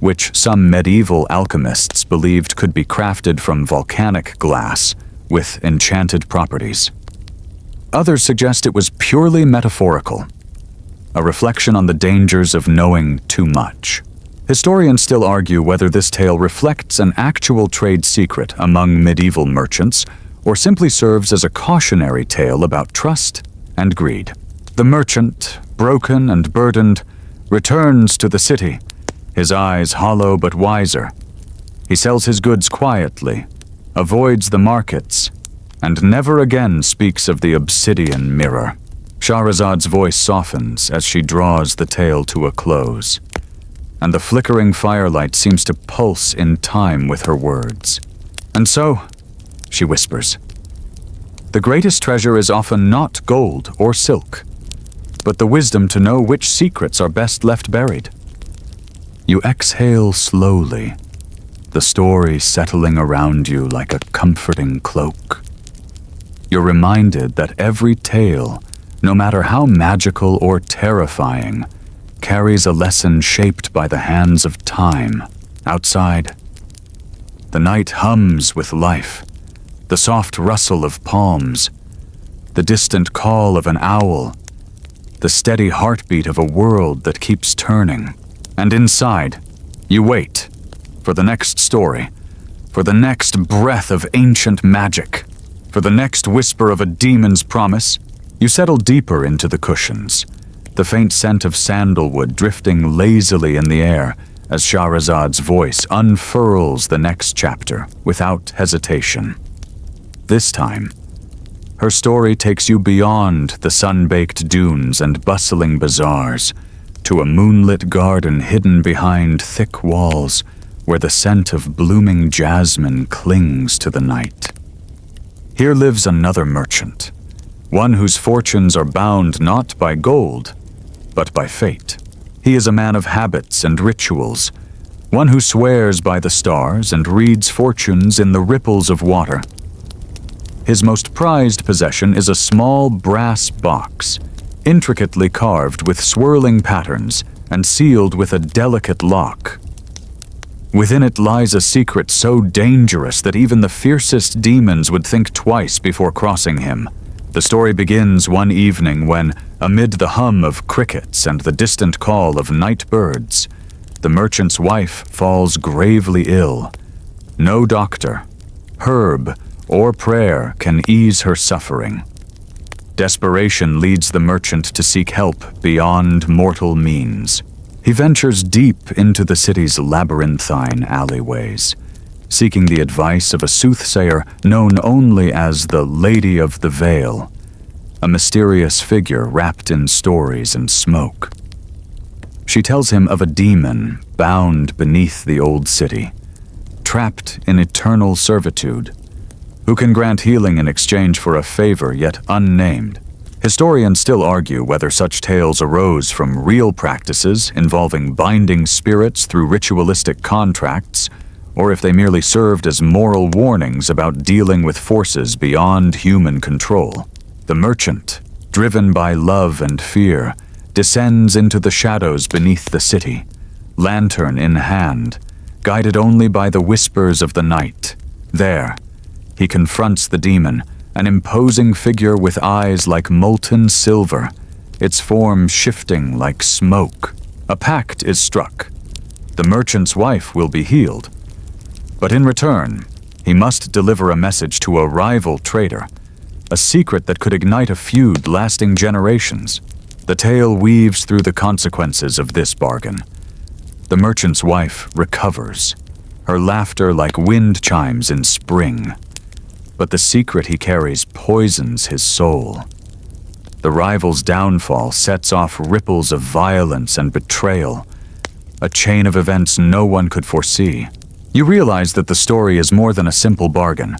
S1: which some medieval alchemists believed could be crafted from volcanic glass with enchanted properties. Others suggest it was purely metaphorical, a reflection on the dangers of knowing too much. Historians still argue whether this tale reflects an actual trade secret among medieval merchants or simply serves as a cautionary tale about trust and greed. The merchant, broken and burdened, returns to the city, his eyes hollow but wiser. He sells his goods quietly, avoids the markets, and never again speaks of the obsidian mirror. Shahrazad's voice softens as she draws the tale to a close, and the flickering firelight seems to pulse in time with her words. And so, she whispers, the greatest treasure is often not gold or silk, but the wisdom to know which secrets are best left buried. You exhale slowly, the story settling around you like a comforting cloak. You're reminded that every tale, no matter how magical or terrifying, carries a lesson shaped by the hands of time. Outside, the night hums with life, the soft rustle of palms, the distant call of an owl, the steady heartbeat of a world that keeps turning. And inside, you wait for the next story, for the next breath of ancient magic, for the next whisper of a demon's promise. You settle deeper into the cushions, the faint scent of sandalwood drifting lazily in the air as Shahrazad's voice unfurls the next chapter without hesitation. This time, her story takes you beyond the sun-baked dunes and bustling bazaars to a moonlit garden hidden behind thick walls where the scent of blooming jasmine clings to the night. Here lives another merchant, one whose fortunes are bound not by gold, but by fate. He is a man of habits and rituals, one who swears by the stars and reads fortunes in the ripples of water. His most prized possession is a small brass box, intricately carved with swirling patterns and sealed with a delicate lock. Within it lies a secret so dangerous that even the fiercest demons would think twice before crossing him. The story begins one evening when, amid the hum of crickets and the distant call of night birds, the merchant's wife falls gravely ill. No doctor, herb, or prayer can ease her suffering. Desperation leads the merchant to seek help beyond mortal means. He ventures deep into the city's labyrinthine alleyways, seeking the advice of a soothsayer known only as the Lady of the Veil, a mysterious figure wrapped in stories and smoke. She tells him of a demon bound beneath the old city, trapped in eternal servitude, who can grant healing in exchange for a favor yet unnamed. Historians still argue whether such tales arose from real practices involving binding spirits through ritualistic contracts, or if they merely served as moral warnings about dealing with forces beyond human control. The merchant, driven by love and fear, descends into the shadows beneath the city, lantern in hand, guided only by the whispers of the night. There, he confronts the demon, an imposing figure with eyes like molten silver, its form shifting like smoke. A pact is struck. The merchant's wife will be healed. But in return, he must deliver a message to a rival trader, a secret that could ignite a feud lasting generations. The tale weaves through the consequences of this bargain. The merchant's wife recovers, her laughter like wind chimes in spring. But the secret he carries poisons his soul. The rival's downfall sets off ripples of violence and betrayal, a chain of events no one could foresee. You realize that the story is more than a simple bargain.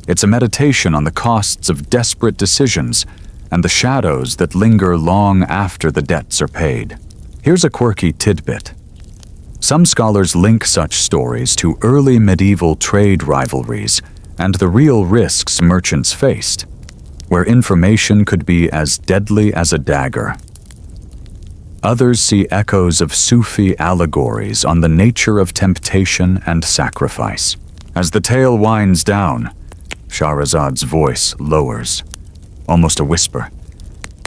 S1: It's a meditation on the costs of desperate decisions and the shadows that linger long after the debts are paid. Here's a quirky tidbit. Some scholars link such stories to early medieval trade rivalries and the real risks merchants faced, where information could be as deadly as a dagger. Others see echoes of Sufi allegories on the nature of temptation and sacrifice. As the tale winds down, Shahrazad's voice lowers, almost a whisper,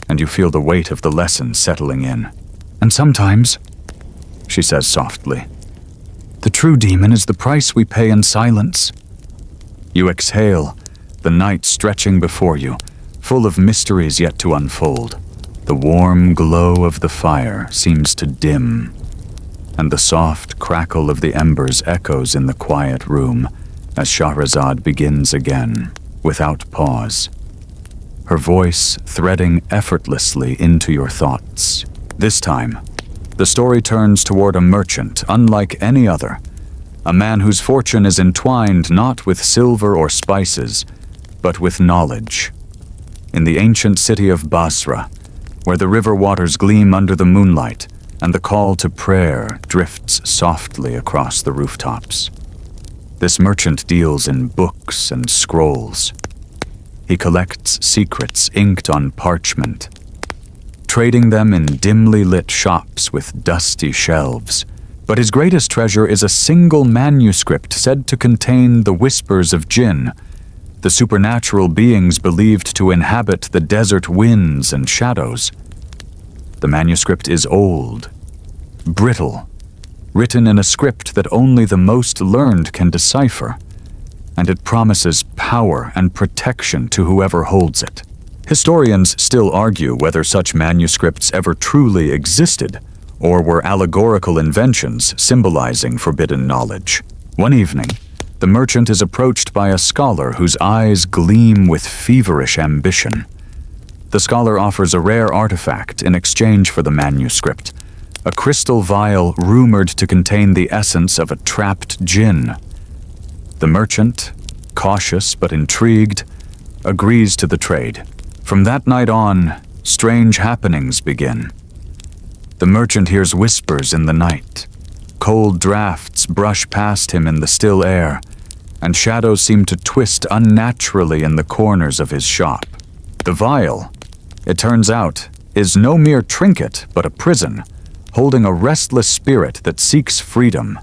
S1: and you feel the weight of the lesson settling in. And sometimes, she says softly, the true demon is the price we pay in silence. You exhale, the night stretching before you, full of mysteries yet to unfold. The warm glow of the fire seems to dim, and the soft crackle of the embers echoes in the quiet room as Shahrazad begins again, without pause, her voice threading effortlessly into your thoughts. This time, the story turns toward a merchant unlike any other, a man whose fortune is entwined not with silver or spices, but with knowledge. In the ancient city of Basra, where the river waters gleam under the moonlight and the call to prayer drifts softly across the rooftops. This merchant deals in books and scrolls. He collects secrets inked on parchment, trading them in dimly lit shops with dusty shelves. But his greatest treasure is a single manuscript said to contain the whispers of jinn, the supernatural beings believed to inhabit the desert winds and shadows. The manuscript is old, brittle, written in a script that only the most learned can decipher, and it promises power and protection to whoever holds it. Historians still argue whether such manuscripts ever truly existed, or were allegorical inventions symbolizing forbidden knowledge. One evening, the merchant is approached by a scholar whose eyes gleam with feverish ambition. The scholar offers a rare artifact in exchange for the manuscript, a crystal vial rumored to contain the essence of a trapped jinn. The merchant, cautious but intrigued, agrees to the trade. From that night on, strange happenings begin. The merchant hears whispers in the night. Cold drafts brush past him in the still air, and shadows seem to twist unnaturally in the corners of his shop. The vial, it turns out, is no mere trinket but a prison, holding a restless spirit that seeks freedom.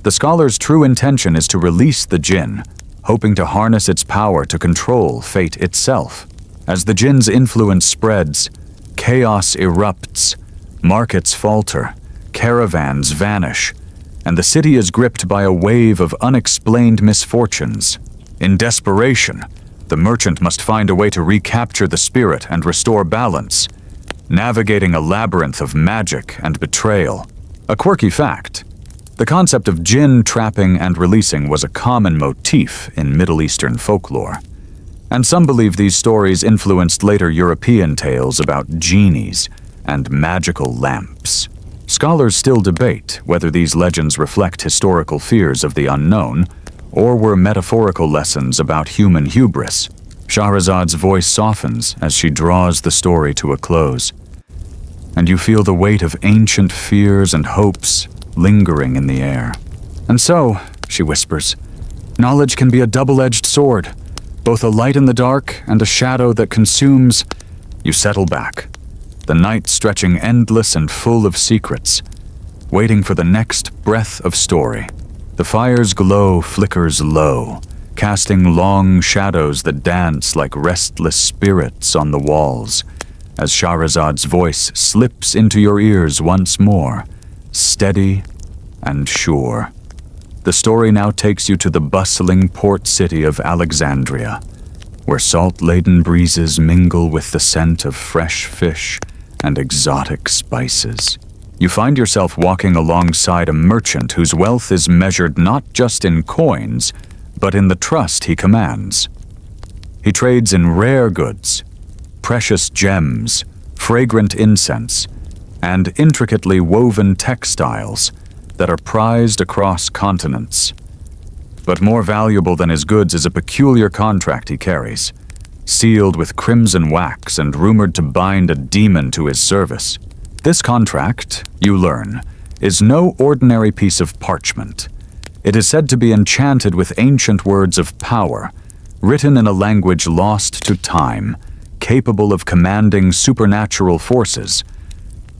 S1: The scholar's true intention is to release the jinn, hoping to harness its power to control fate itself. As the jinn's influence spreads, chaos erupts, markets falter, caravans vanish, and the city is gripped by a wave of unexplained misfortunes. In desperation, the merchant must find a way to recapture the spirit and restore balance, navigating a labyrinth of magic and betrayal. A quirky fact: the concept of jinn trapping and releasing was a common motif in Middle Eastern folklore, and some believe these stories influenced later European tales about genies and magical lamps. Scholars still debate whether these legends reflect historical fears of the unknown or were metaphorical lessons about human hubris. Shahrazad's voice softens as she draws the story to a close, and you feel the weight of ancient fears and hopes lingering in the air. "And so," she whispers, "knowledge can be a double-edged sword, both a light in the dark and a shadow that consumes." You settle back, the night stretching endless and full of secrets, waiting for the next breath of story. The fire's glow flickers low, casting long shadows that dance like restless spirits on the walls, as Shahrazad's voice slips into your ears once more, steady and sure. The story now takes you to the bustling port city of Alexandria, where salt-laden breezes mingle with the scent of fresh fish and exotic spices. You find yourself walking alongside a merchant whose wealth is measured not just in coins, but in the trust he commands. He trades in rare goods, precious gems, fragrant incense, and intricately woven textiles that are prized across continents. But more valuable than his goods is a peculiar contract he carries, sealed with crimson wax and rumored to bind a demon to his service. This contract, you learn, is no ordinary piece of parchment. It is said to be enchanted with ancient words of power, written in a language lost to time, capable of commanding supernatural forces.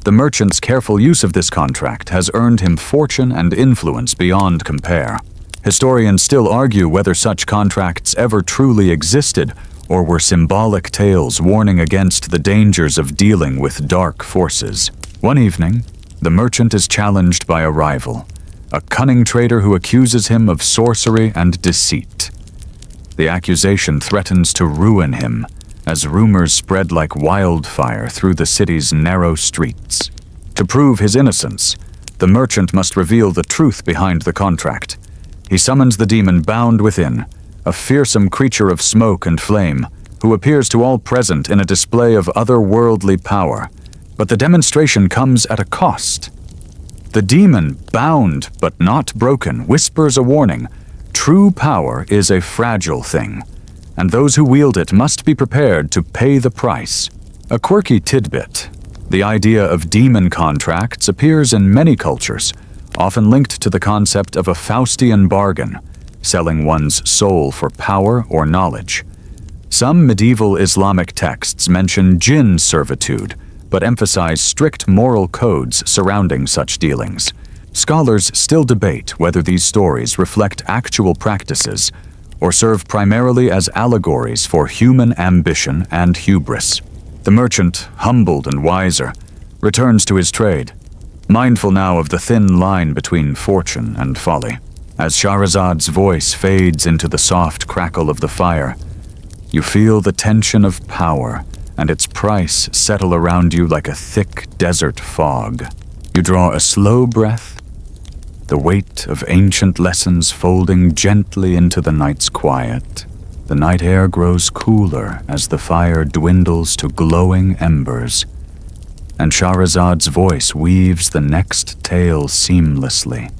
S1: The merchant's careful use of this contract has earned him fortune and influence beyond compare. Historians still argue whether such contracts ever truly existed or were symbolic tales warning against the dangers of dealing with dark forces. One evening, the merchant is challenged by a rival, a cunning trader who accuses him of sorcery and deceit. The accusation threatens to ruin him, as rumors spread like wildfire through the city's narrow streets. To prove his innocence, the merchant must reveal the truth behind the contract. He summons the demon bound within, a fearsome creature of smoke and flame, who appears to all present in a display of otherworldly power. But the demonstration comes at a cost. The demon, bound but not broken, whispers a warning: true power is a fragile thing, and those who wield it must be prepared to pay the price. A quirky tidbit: the idea of demon contracts appears in many cultures, often linked to the concept of a Faustian bargain, selling one's soul for power or knowledge. Some medieval Islamic texts mention jinn servitude, but emphasize strict moral codes surrounding such dealings. Scholars still debate whether these stories reflect actual practices or serve primarily as allegories for human ambition and hubris. The merchant, humbled and wiser, returns to his trade, mindful now of the thin line between fortune and folly. As Shahrazad's voice fades into the soft crackle of the fire, you feel the tension of power and its price settle around you like a thick desert fog. You draw a slow breath, the weight of ancient lessons folding gently into the night's quiet. The night air grows cooler as the fire dwindles to glowing embers, and Shahrazad's voice weaves the next tale seamlessly,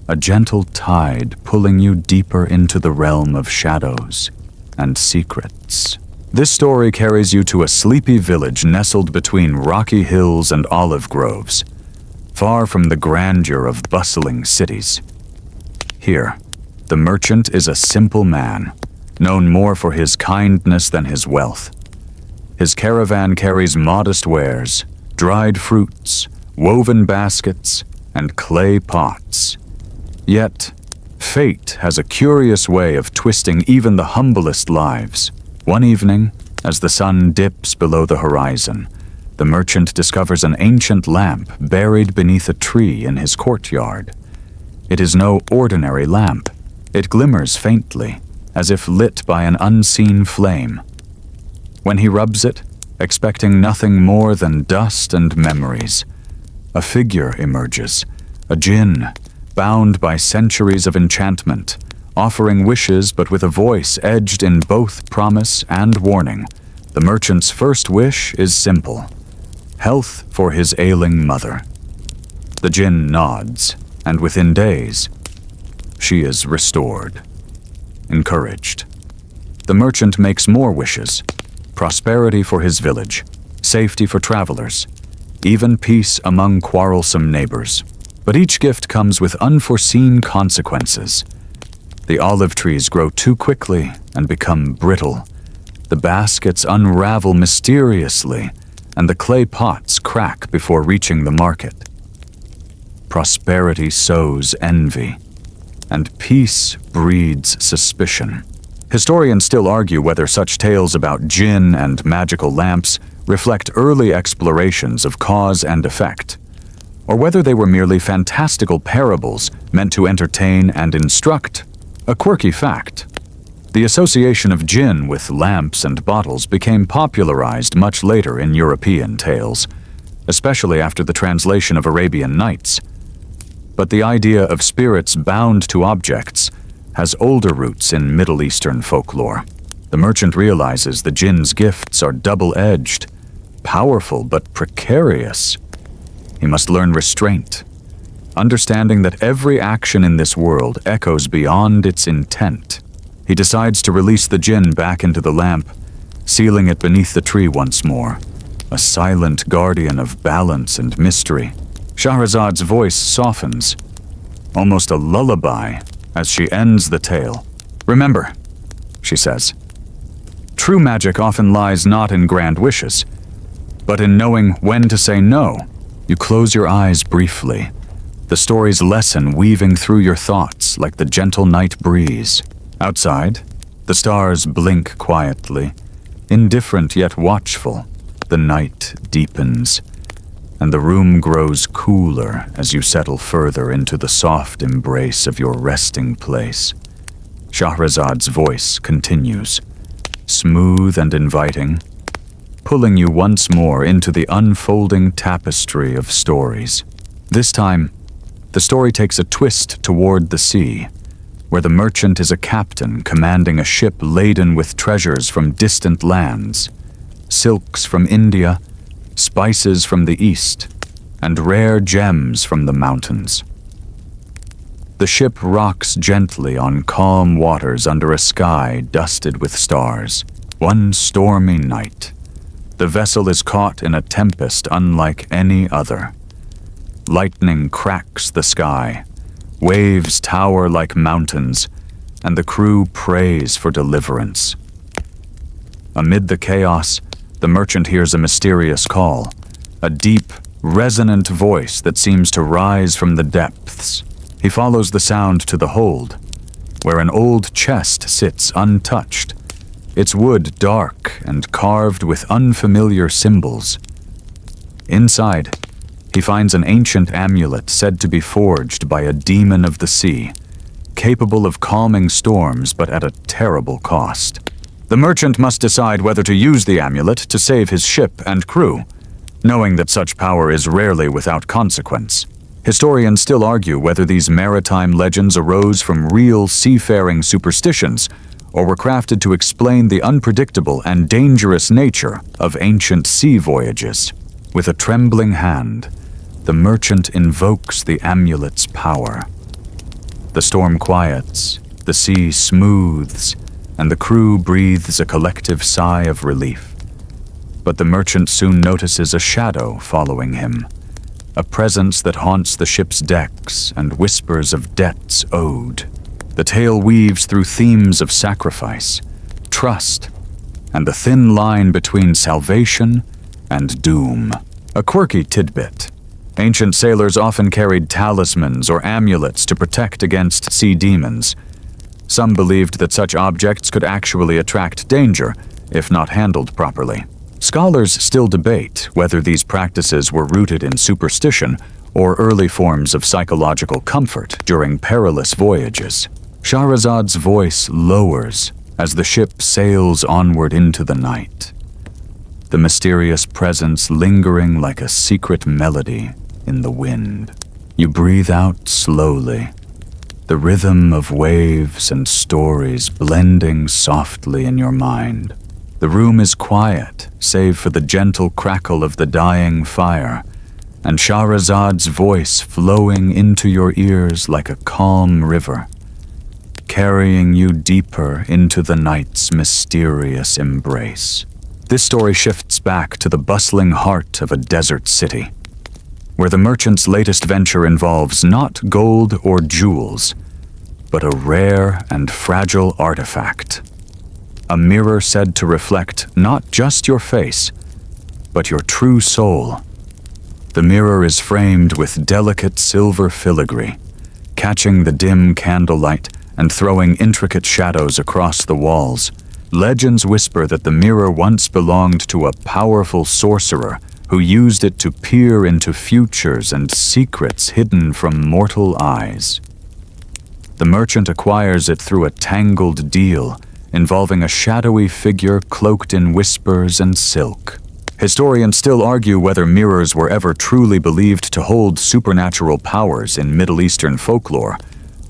S1: a gentle tide pulling you deeper into the realm of shadows and secrets. This story carries you to a sleepy village nestled between rocky hills and olive groves, far from the grandeur of bustling cities. Here, the merchant is a simple man, known more for his kindness than his wealth. His caravan carries modest wares, dried fruits, woven baskets, and clay pots. Yet, fate has a curious way of twisting even the humblest lives. One evening, as the sun dips below the horizon, the merchant discovers an ancient lamp buried beneath a tree in his courtyard. It is no ordinary lamp. It glimmers faintly, as if lit by an unseen flame. When he rubs it, expecting nothing more than dust and memories, a figure emerges, a jinn, bound by centuries of enchantment, offering wishes but with a voice edged in both promise and warning. The merchant's first wish is simple: health for his ailing mother. The jinn nods, and within days, she is restored. Encouraged, the merchant makes more wishes: prosperity for his village, safety for travelers, even peace among quarrelsome neighbors. But each gift comes with unforeseen consequences. The olive trees grow too quickly and become brittle. The baskets unravel mysteriously, and the clay pots crack before reaching the market. Prosperity sows envy, and peace breeds suspicion. Historians still argue whether such tales about jinn and magical lamps reflect early explorations of cause and effect, or whether they were merely fantastical parables meant to entertain and instruct. A quirky fact: the association of jinn with lamps and bottles became popularized much later in European tales, especially after the translation of Arabian Nights. But the idea of spirits bound to objects has older roots in Middle Eastern folklore. The merchant realizes the jinn's gifts are double-edged, powerful but precarious. He must learn restraint, understanding that every action in this world echoes beyond its intent. He decides to release the jinn back into the lamp, sealing it beneath the tree once more, a silent guardian of balance and mystery. Shahrazad's voice softens, almost a lullaby, as she ends the tale. "Remember," she says, "true magic often lies not in grand wishes, but in knowing when to say no." You close your eyes briefly, the story's lesson weaving through your thoughts like the gentle night breeze. Outside, the stars blink quietly, indifferent yet watchful. The night deepens, and the room grows cooler as you settle further into the soft embrace of your resting place. Shahrazad's voice continues, smooth and inviting, pulling you once more into the unfolding tapestry of stories. This time, the story takes a twist toward the sea, where the merchant is a captain commanding a ship laden with treasures from distant lands, silks from India, spices from the east, and rare gems from the mountains. The ship rocks gently on calm waters under a sky dusted with stars. One stormy night, the vessel is caught in a tempest unlike any other. Lightning cracks the sky, waves tower like mountains, and the crew prays for deliverance. Amid the chaos, the merchant hears a mysterious call, a deep, resonant voice that seems to rise from the depths. He follows the sound to the hold, where an old chest sits untouched, its wood dark and carved with unfamiliar symbols. Inside, he finds an ancient amulet said to be forged by a demon of the sea, capable of calming storms but at a terrible cost. The merchant must decide whether to use the amulet to save his ship and crew, knowing that such power is rarely without consequence. Historians still argue whether these maritime legends arose from real seafaring superstitions or were crafted to explain the unpredictable and dangerous nature of ancient sea voyages. With a trembling hand, the merchant invokes the amulet's power. The storm quiets, the sea smooths, and the crew breathes a collective sigh of relief. But the merchant soon notices a shadow following him, a presence that haunts the ship's decks and whispers of debts owed. The tale weaves through themes of sacrifice, trust, and the thin line between salvation and doom. A quirky tidbit. Ancient sailors often carried talismans or amulets to protect against sea demons. Some believed that such objects could actually attract danger if not handled properly. Scholars still debate whether these practices were rooted in superstition or early forms of psychological comfort during perilous voyages. Shahrazad's voice lowers as the ship sails onward into the night, the mysterious presence lingering like a secret melody in the wind. You breathe out slowly, the rhythm of waves and stories blending softly in your mind. The room is quiet, save for the gentle crackle of the dying fire, and Shahrazad's voice flowing into your ears like a calm river, carrying you deeper into the night's mysterious embrace. This story shifts back to the bustling heart of a desert city, where the merchant's latest venture involves not gold or jewels, but a rare and fragile artifact. A mirror said to reflect not just your face, but your true soul. The mirror is framed with delicate silver filigree, catching the dim candlelight and throwing intricate shadows across the walls. Legends whisper that the mirror once belonged to a powerful sorcerer who used it to peer into futures and secrets hidden from mortal eyes. The merchant acquires it through a tangled deal involving a shadowy figure cloaked in whispers and silk. Historians still argue whether mirrors were ever truly believed to hold supernatural powers in Middle Eastern folklore,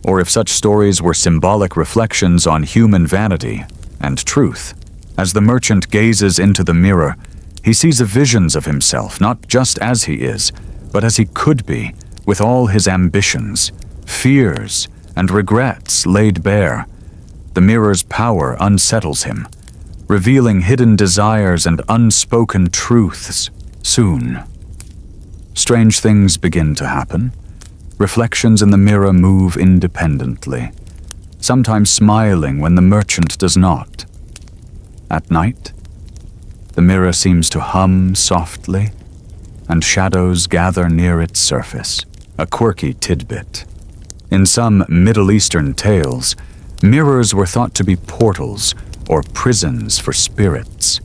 S1: or if such stories were symbolic reflections on human vanity and truth. As the merchant gazes into the mirror, he sees visions of himself not just as he is, but as he could be, with all his ambitions, fears, and regrets laid bare. The mirror's power unsettles him, revealing hidden desires and unspoken truths. Soon, strange things begin to happen. Reflections in the mirror move independently, sometimes smiling when the merchant does not. At night, the mirror seems to hum softly, and shadows gather near its surface. A quirky tidbit. In some Middle Eastern tales, mirrors were thought to be portals or prisons for spirits,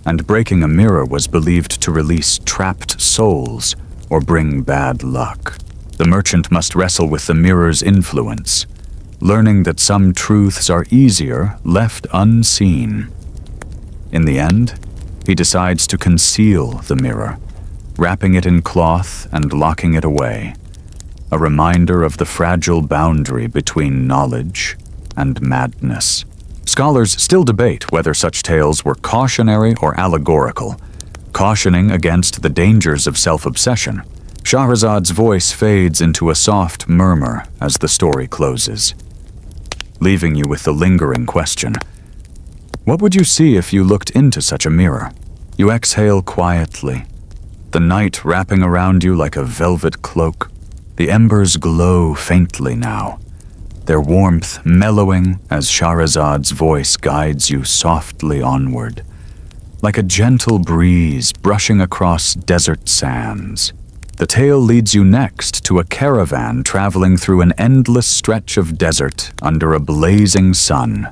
S1: and breaking a mirror was believed to release trapped souls or bring bad luck. The merchant must wrestle with the mirror's influence, learning that some truths are easier left unseen. In the end, he decides to conceal the mirror, wrapping it in cloth and locking it away, a reminder of the fragile boundary between knowledge and madness. Scholars still debate whether such tales were cautionary or allegorical, cautioning against the dangers of self-obsession. Shahrazad's voice fades into a soft murmur as the story closes, leaving you with the lingering question: what would you see if you looked into such a mirror? You exhale quietly, the night wrapping around you like a velvet cloak. The embers glow faintly now, their warmth mellowing as Shahrazad's voice guides you softly onward, like a gentle breeze brushing across desert sands. The tale leads you next to a caravan traveling through an endless stretch of desert under a blazing sun,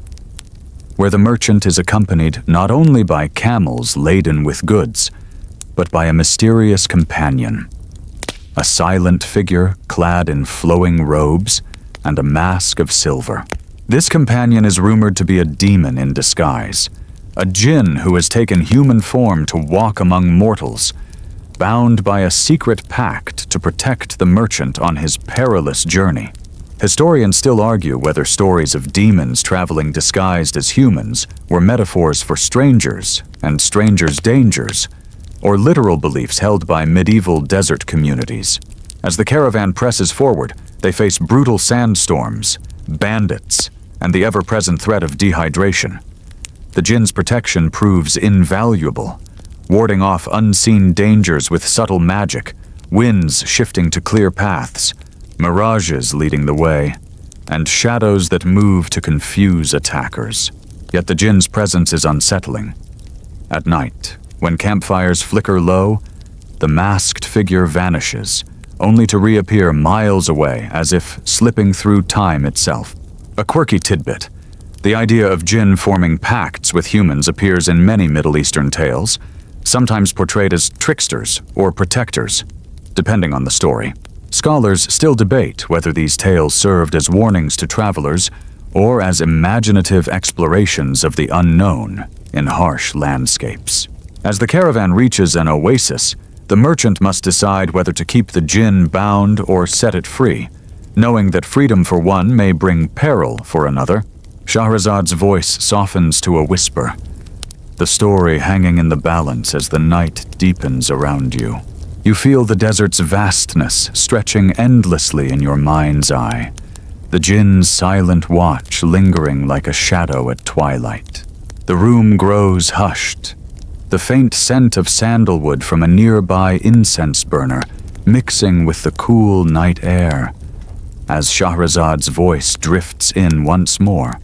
S1: where the merchant is accompanied not only by camels laden with goods, but by a mysterious companion, a silent figure clad in flowing robes and a mask of silver. This companion is rumored to be a demon in disguise, a jinn who has taken human form to walk among mortals, bound by a secret pact to protect the merchant on his perilous journey. Historians still argue whether stories of demons traveling disguised as humans were metaphors for strangers and strangers' dangers, or literal beliefs held by medieval desert communities. As the caravan presses forward, they face brutal sandstorms, bandits, and the ever-present threat of dehydration. The jinn's protection proves invaluable, warding off unseen dangers with subtle magic, winds shifting to clear paths, mirages leading the way, and shadows that move to confuse attackers. Yet the jinn's presence is unsettling. At night, when campfires flicker low, the masked figure vanishes, only to reappear miles away as if slipping through time itself. A quirky tidbit. The idea of jinn forming pacts with humans appears in many Middle Eastern tales, sometimes portrayed as tricksters or protectors, depending on the story. Scholars still debate whether these tales served as warnings to travelers or as imaginative explorations of the unknown in harsh landscapes. As the caravan reaches an oasis, the merchant must decide whether to keep the jinn bound or set it free, knowing that freedom for one may bring peril for another. Shahrazad's voice softens to a whisper, the story hanging in the balance as the night deepens around you. You feel the desert's vastness stretching endlessly in your mind's eye, the jinn's silent watch lingering like a shadow at twilight. The room grows hushed, the faint scent of sandalwood from a nearby incense burner mixing with the cool night air, as Shahrazad's voice drifts in once more,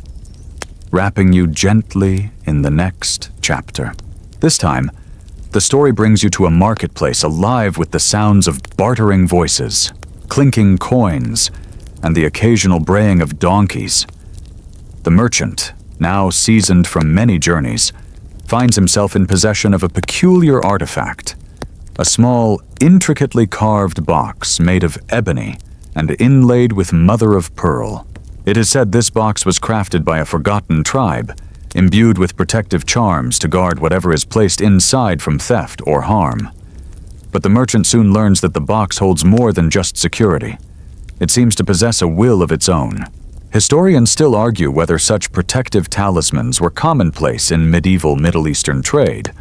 S1: wrapping you gently in the next chapter. This time, the story brings you to a marketplace alive with the sounds of bartering voices, clinking coins, and the occasional braying of donkeys. The merchant, now seasoned from many journeys, finds himself in possession of a peculiar artifact, a small, intricately carved box made of ebony and inlaid with mother-of-pearl. It is said this box was crafted by a forgotten tribe, imbued with protective charms to guard whatever is placed inside from theft or harm. But the merchant soon learns that the box holds more than just security. It seems to possess a will of its own. Historians still argue whether such protective talismans were commonplace in medieval Middle Eastern trade,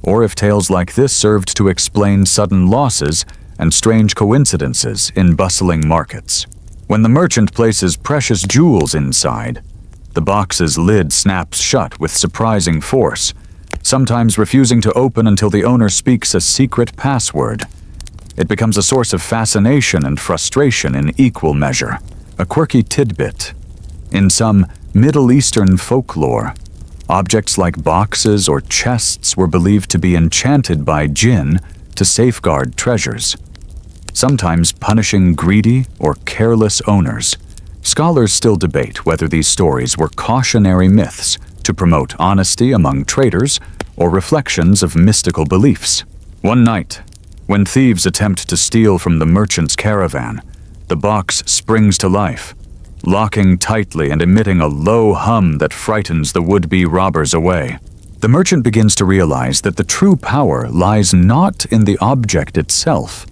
S1: or if tales like this served to explain sudden losses and strange coincidences in bustling markets. When the merchant places precious jewels inside, the box's lid snaps shut with surprising force, sometimes refusing to open until the owner speaks a secret password. It becomes a source of fascination and frustration in equal measure. A quirky tidbit. In some Middle Eastern folklore, objects like boxes or chests were believed to be enchanted by jinn to safeguard treasures, sometimes punishing greedy or careless owners. Scholars still debate whether these stories were cautionary myths to promote honesty among traders or reflections of mystical beliefs. One night, when thieves attempt to steal from the merchant's caravan, the box springs to life, locking tightly and emitting a low hum that frightens the would-be robbers away. The merchant begins to realize that the true power lies not in the object itself,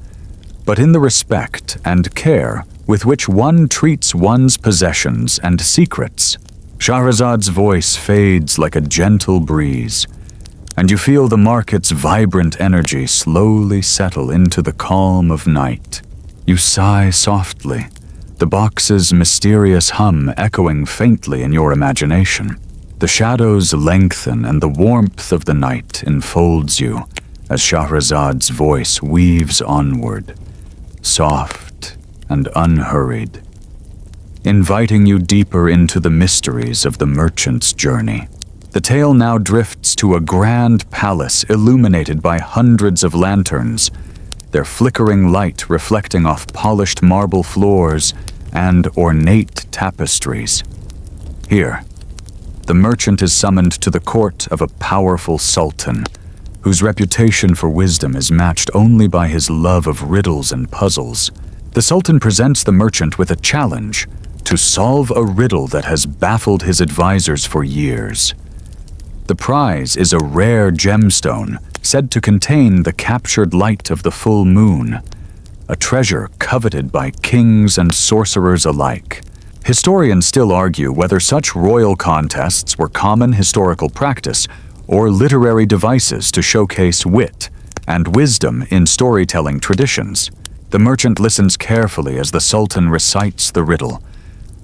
S1: but in the respect and care with which one treats one's possessions and secrets. Shahrazad's voice fades like a gentle breeze, and you feel the market's vibrant energy slowly settle into the calm of night. You sigh softly, the box's mysterious hum echoing faintly in your imagination. The shadows lengthen and the warmth of the night enfolds you as Shahrazad's voice weaves onward, soft and unhurried, inviting you deeper into the mysteries of the merchant's journey. The tale now drifts to a grand palace illuminated by hundreds of lanterns, their flickering light reflecting off polished marble floors and ornate tapestries. Here, the merchant is summoned to the court of a powerful sultan, whose reputation for wisdom is matched only by his love of riddles and puzzles. The sultan presents the merchant with a challenge to solve a riddle that has baffled his advisors for years. The prize is a rare gemstone said to contain the captured light of the full moon, a treasure coveted by kings and sorcerers alike. Historians still argue whether such royal contests were common historical practice or literary devices to showcase wit and wisdom in storytelling traditions. The merchant listens carefully as the Sultan recites the riddle,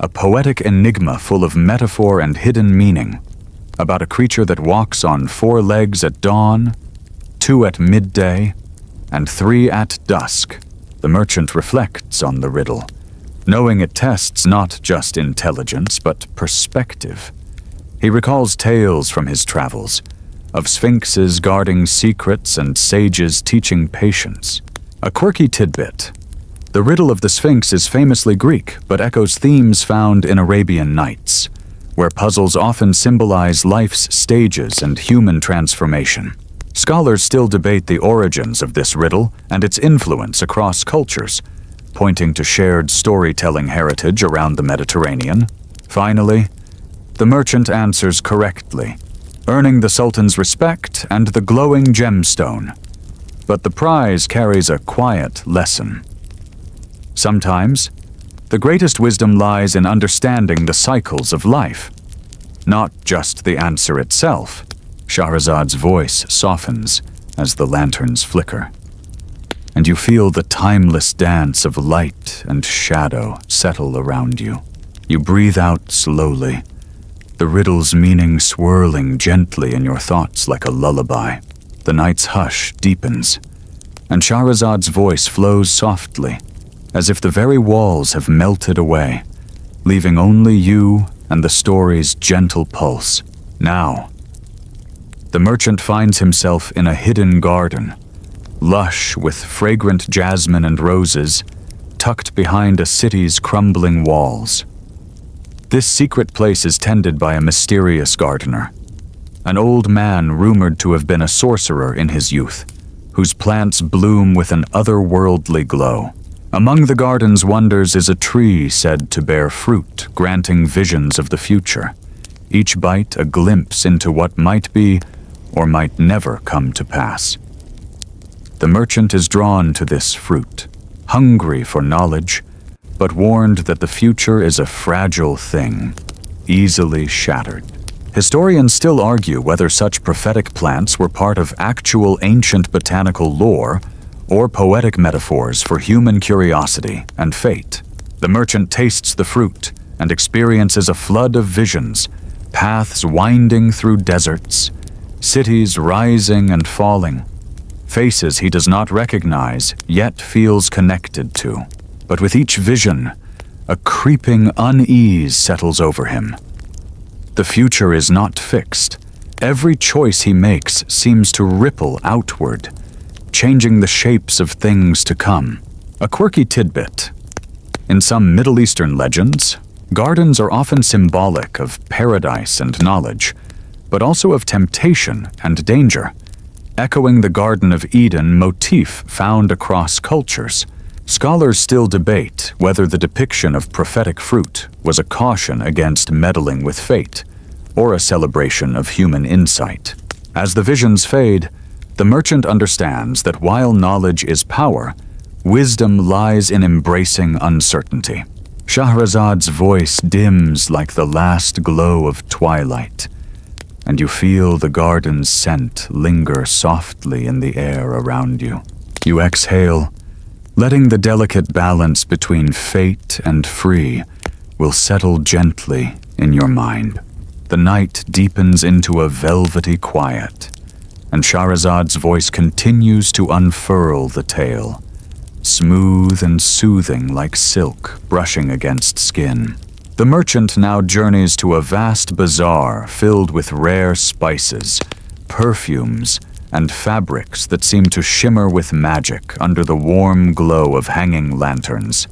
S1: a poetic enigma full of metaphor and hidden meaning, about a creature that walks on 4 legs at dawn, 2 at midday, and 3 at dusk. The merchant reflects on the riddle, knowing it tests not just intelligence but perspective. He recalls tales from his travels, of sphinxes guarding secrets and sages teaching patience. A quirky tidbit: the riddle of the Sphinx is famously Greek, but echoes themes found in Arabian Nights, where puzzles often symbolize life's stages and human transformation. Scholars still debate the origins of this riddle and its influence across cultures, pointing to shared storytelling heritage around the Mediterranean. Finally, the merchant answers correctly, earning the Sultan's respect and the glowing gemstone. But the prize carries a quiet lesson. Sometimes, the greatest wisdom lies in understanding the cycles of life, not just the answer itself. Shahrazad's voice softens as the lanterns flicker, and you feel the timeless dance of light and shadow settle around you. You breathe out slowly, the riddle's meaning swirling gently in your thoughts like a lullaby. The night's hush deepens, and Shahrazad's voice flows softly, as if the very walls have melted away, leaving only you and the story's gentle pulse. Now, the merchant finds himself in a hidden garden, lush with fragrant jasmine and roses, tucked behind a city's crumbling walls. This secret place is tended by a mysterious gardener, an old man rumored to have been a sorcerer in his youth, whose plants bloom with an otherworldly glow. Among the garden's wonders is a tree said to bear fruit, granting visions of the future, each bite a glimpse into what might be or might never come to pass. The merchant is drawn to this fruit, hungry for knowledge, but warned that the future is a fragile thing, easily shattered. Historians still argue whether such prophetic plants were part of actual ancient botanical lore or poetic metaphors for human curiosity and fate. The merchant tastes the fruit and experiences a flood of visions, paths winding through deserts, cities rising and falling, faces he does not recognize yet feels connected to. But with each vision, a creeping unease settles over him. The future is not fixed. Every choice he makes seems to ripple outward, changing the shapes of things to come. A quirky tidbit: in some Middle Eastern legends, gardens are often symbolic of paradise and knowledge, but also of temptation and danger, echoing the Garden of Eden motif found across cultures. Scholars still debate whether the depiction of prophetic fruit was a caution against meddling with fate, or a celebration of human insight. As the visions fade, the merchant understands that while knowledge is power, wisdom lies in embracing uncertainty. Shahrazad's voice dims like the last glow of twilight, and you feel the garden's scent linger softly in the air around you. You exhale, letting the delicate balance between fate and free will settle gently in your mind. The night deepens into a velvety quiet, and Shahrazad's voice continues to unfurl the tale, smooth and soothing like silk brushing against skin. The merchant now journeys to a vast bazaar filled with rare spices, perfumes, and fabrics that seem to shimmer with magic under the warm glow of hanging lanterns.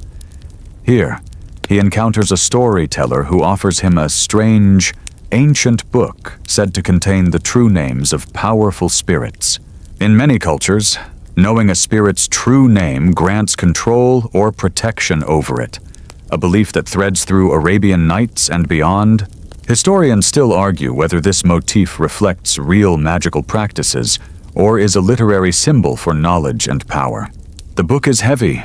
S1: Here, he encounters a storyteller who offers him a strange, ancient book said to contain the true names of powerful spirits. In many cultures, knowing a spirit's true name grants control or protection over it, a belief that threads through Arabian Nights and beyond. Historians still argue whether this motif reflects real magical practices or is a literary symbol for knowledge and power. The book is heavy,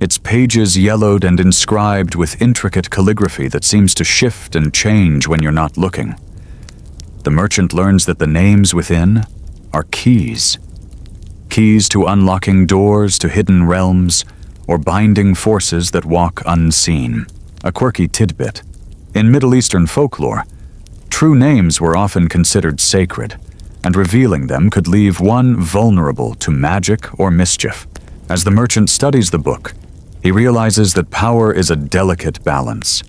S1: its pages yellowed and inscribed with intricate calligraphy that seems to shift and change when you're not looking. The merchant learns that the names within are keys. Keys to unlocking doors to hidden realms, or binding forces that walk unseen. A quirky tidbit. In Middle Eastern folklore, true names were often considered sacred, and revealing them could leave one vulnerable to magic or mischief. As the merchant studies the book, he realizes that power is a delicate balance,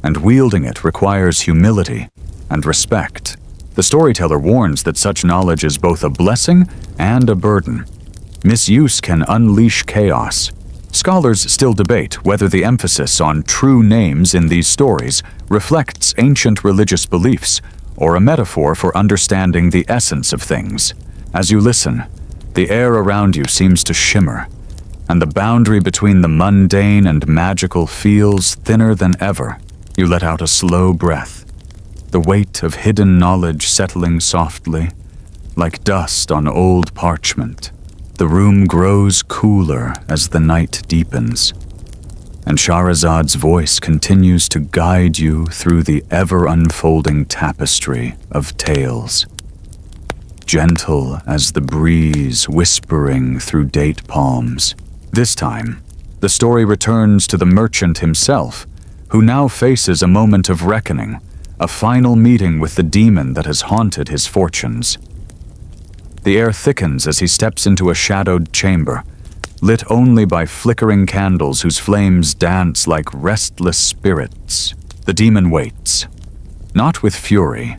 S1: and wielding it requires humility and respect. The storyteller warns that such knowledge is both a blessing and a burden. Misuse can unleash chaos. Scholars still debate whether the emphasis on true names in these stories reflects ancient religious beliefs or a metaphor for understanding the essence of things. As you listen, the air around you seems to shimmer, and the boundary between the mundane and magical feels thinner than ever. You let out a slow breath, the weight of hidden knowledge settling softly, like dust on old parchment. The room grows cooler as the night deepens, and Shahrazad's voice continues to guide you through the ever-unfolding tapestry of tales. Gentle as the breeze whispering through date palms. This time, the story returns to the merchant himself, who now faces a moment of reckoning, a final meeting with the demon that has haunted his fortunes. The air thickens as he steps into a shadowed chamber, lit only by flickering candles whose flames dance like restless spirits. The demon waits, not with fury,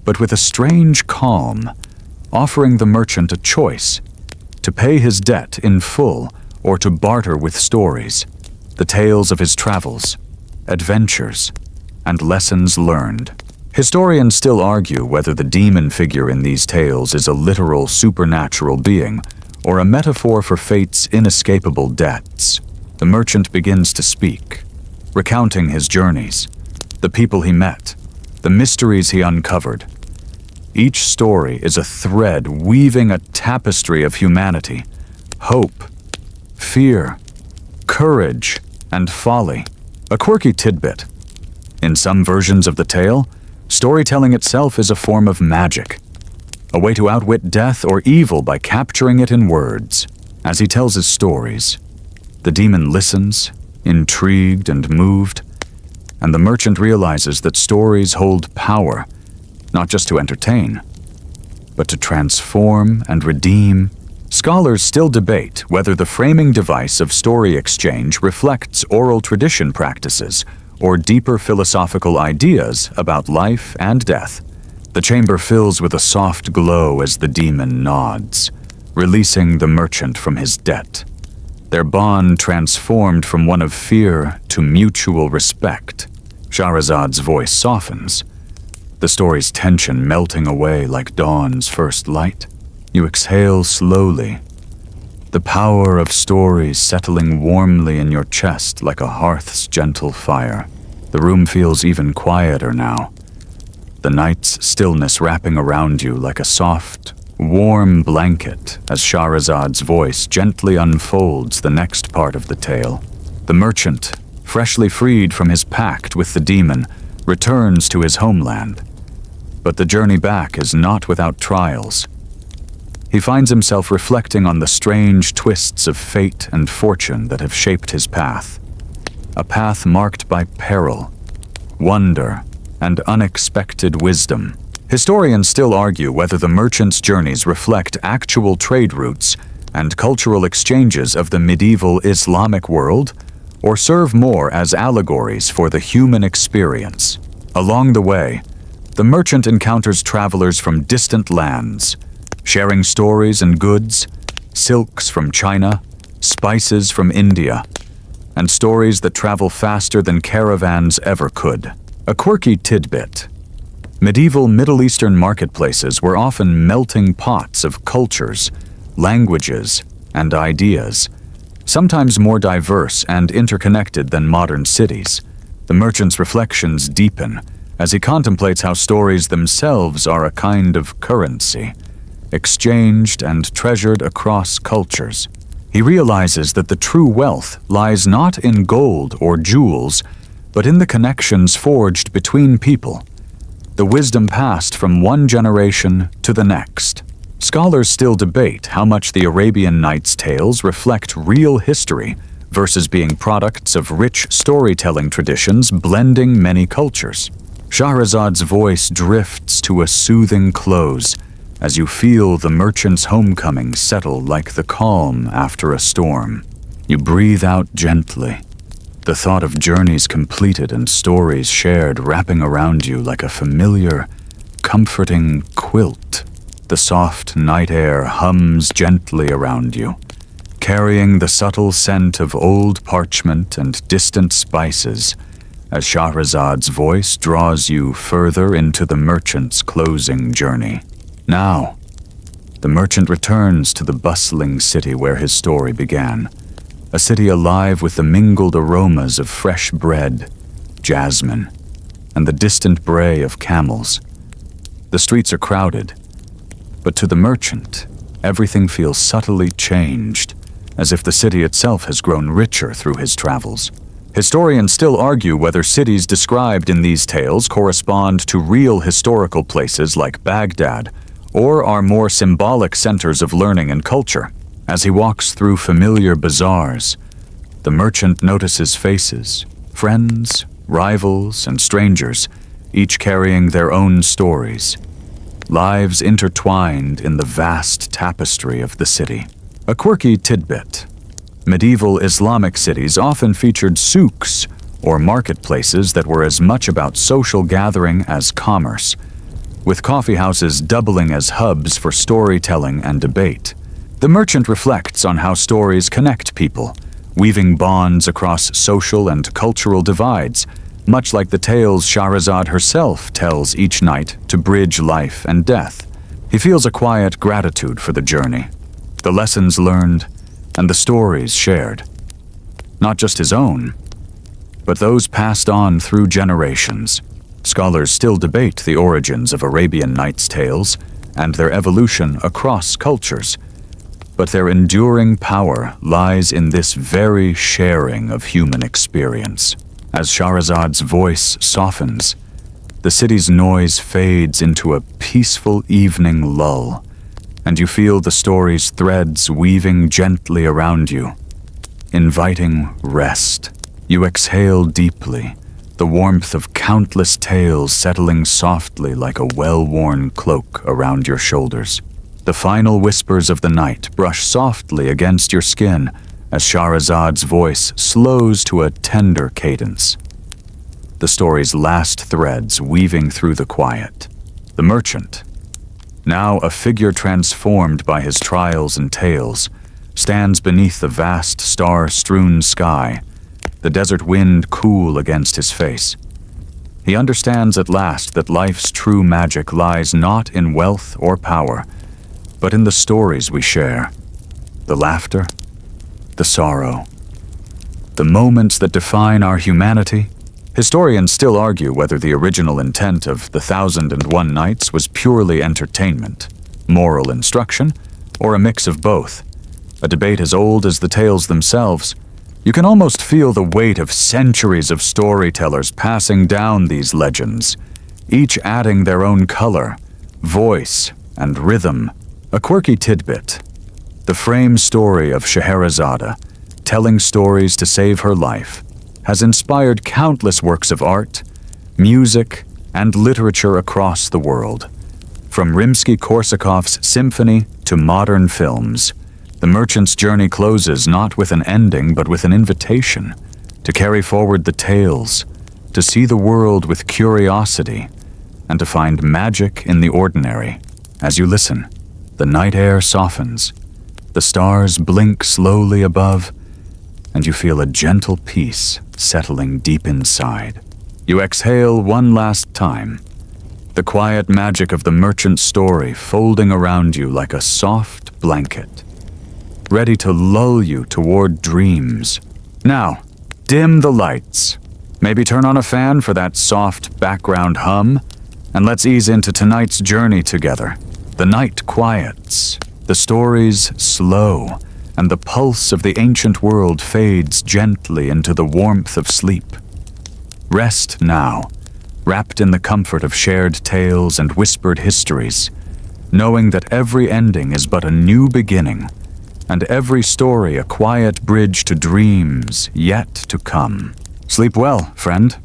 S1: but with a strange calm, offering the merchant a choice: to pay his debt in full or to barter with stories, the tales of his travels, adventures, and lessons learned. Historians still argue whether the demon figure in these tales is a literal supernatural being or a metaphor for fate's inescapable debts. The merchant begins to speak, recounting his journeys, the people he met, the mysteries he uncovered. Each story is a thread weaving a tapestry of humanity, hope, fear, courage, and folly. A quirky tidbit. In some versions of the tale, storytelling itself is a form of magic, a way to outwit death or evil by capturing it in words. As he tells his stories, the demon listens, intrigued and moved, and the merchant realizes that stories hold power, not just to entertain, but to transform and redeem. Scholars still debate whether the framing device of story exchange reflects oral tradition practices or deeper philosophical ideas about life and death. The chamber fills with a soft glow as the demon nods, releasing the merchant from his debt. Their bond transformed from one of fear to mutual respect. Shahrazad's voice softens, the story's tension melting away like dawn's first light. You exhale slowly, the power of stories settling warmly in your chest like a hearth's gentle fire. The room feels even quieter now, the night's stillness wrapping around you like a soft, warm blanket as Shahrazad's voice gently unfolds the next part of the tale. The merchant, freshly freed from his pact with the demon, returns to his homeland. But the journey back is not without trials. He finds himself reflecting on the strange twists of fate and fortune that have shaped his path. A path marked by peril, wonder, and unexpected wisdom. Historians still argue whether the merchant's journeys reflect actual trade routes and cultural exchanges of the medieval Islamic world, or serve more as allegories for the human experience. Along the way, the merchant encounters travelers from distant lands, sharing stories and goods, silks from China, spices from India, and stories that travel faster than caravans ever could. A quirky tidbit. Medieval Middle Eastern marketplaces were often melting pots of cultures, languages, and ideas, sometimes more diverse and interconnected than modern cities. The merchant's reflections deepen as he contemplates how stories themselves are a kind of currency, exchanged and treasured across cultures. He realizes that the true wealth lies not in gold or jewels, but in the connections forged between people, the wisdom passed from one generation to the next. Scholars still debate how much the Arabian Nights tales reflect real history versus being products of rich storytelling traditions blending many cultures. Shahrazad's voice drifts to a soothing close as you feel the merchant's homecoming settle like the calm after a storm. You breathe out gently, the thought of journeys completed and stories shared wrapping around you like a familiar, comforting quilt. The soft night air hums gently around you, carrying the subtle scent of old parchment and distant spices as Shahrazad's voice draws you further into the merchant's closing journey. Now, the merchant returns to the bustling city where his story began, a city alive with the mingled aromas of fresh bread, jasmine, and the distant bray of camels. The streets are crowded, but to the merchant, everything feels subtly changed, as if the city itself has grown richer through his travels. Historians still argue whether cities described in these tales correspond to real historical places like Baghdad, or are more symbolic centers of learning and culture. As he walks through familiar bazaars, the merchant notices faces, friends, rivals, and strangers, each carrying their own stories, lives intertwined in the vast tapestry of the city. A quirky tidbit: medieval Islamic cities often featured souks, or marketplaces that were as much about social gathering as commerce, with coffee houses doubling as hubs for storytelling and debate. The merchant reflects on how stories connect people, weaving bonds across social and cultural divides, much like the tales Shahrazad herself tells each night to bridge life and death. He feels a quiet gratitude for the journey, the lessons learned, and the stories shared. Not just his own, but those passed on through generations. Scholars still debate the origins of Arabian Nights tales and their evolution across cultures, but their enduring power lies in this very sharing of human experience. As Shahrazad's voice softens, the city's noise fades into a peaceful evening lull, and you feel the story's threads weaving gently around you, inviting rest. You exhale deeply, the warmth of countless tales settling softly like a well-worn cloak around your shoulders. The final whispers of the night brush softly against your skin as Shahrazad's voice slows to a tender cadence, the story's last threads weaving through the quiet. The merchant, now a figure transformed by his trials and tales, stands beneath the vast star-strewn sky, the desert wind cool against his face. He understands at last that life's true magic lies not in wealth or power, but in the stories we share, the laughter, the sorrow, the moments that define our humanity. Historians still argue whether the original intent of The 1001 Nights was purely entertainment, moral instruction, or a mix of both. A debate as old as the tales themselves. You can almost feel the weight of centuries of storytellers passing down these legends, each adding their own color, voice, and rhythm. A quirky tidbit: the frame story of Scheherazade, telling stories to save her life, has inspired countless works of art, music, and literature across the world. From Rimsky-Korsakov's symphony to modern films, the merchant's journey closes not with an ending but with an invitation to carry forward the tales, to see the world with curiosity, and to find magic in the ordinary. As you listen, the night air softens, the stars blink slowly above, and you feel a gentle peace settling deep inside. You exhale one last time, the quiet magic of the merchant's story folding around you like a soft blanket, ready to lull you toward dreams. Now, dim the lights. Maybe turn on a fan for that soft background hum, and let's ease into tonight's journey together. The night quiets, the stories slow, and the pulse of the ancient world fades gently into the warmth of sleep. Rest now, wrapped in the comfort of shared tales and whispered histories, knowing that every ending is but a new beginning, and every story a quiet bridge to dreams yet to come. Sleep well, friend.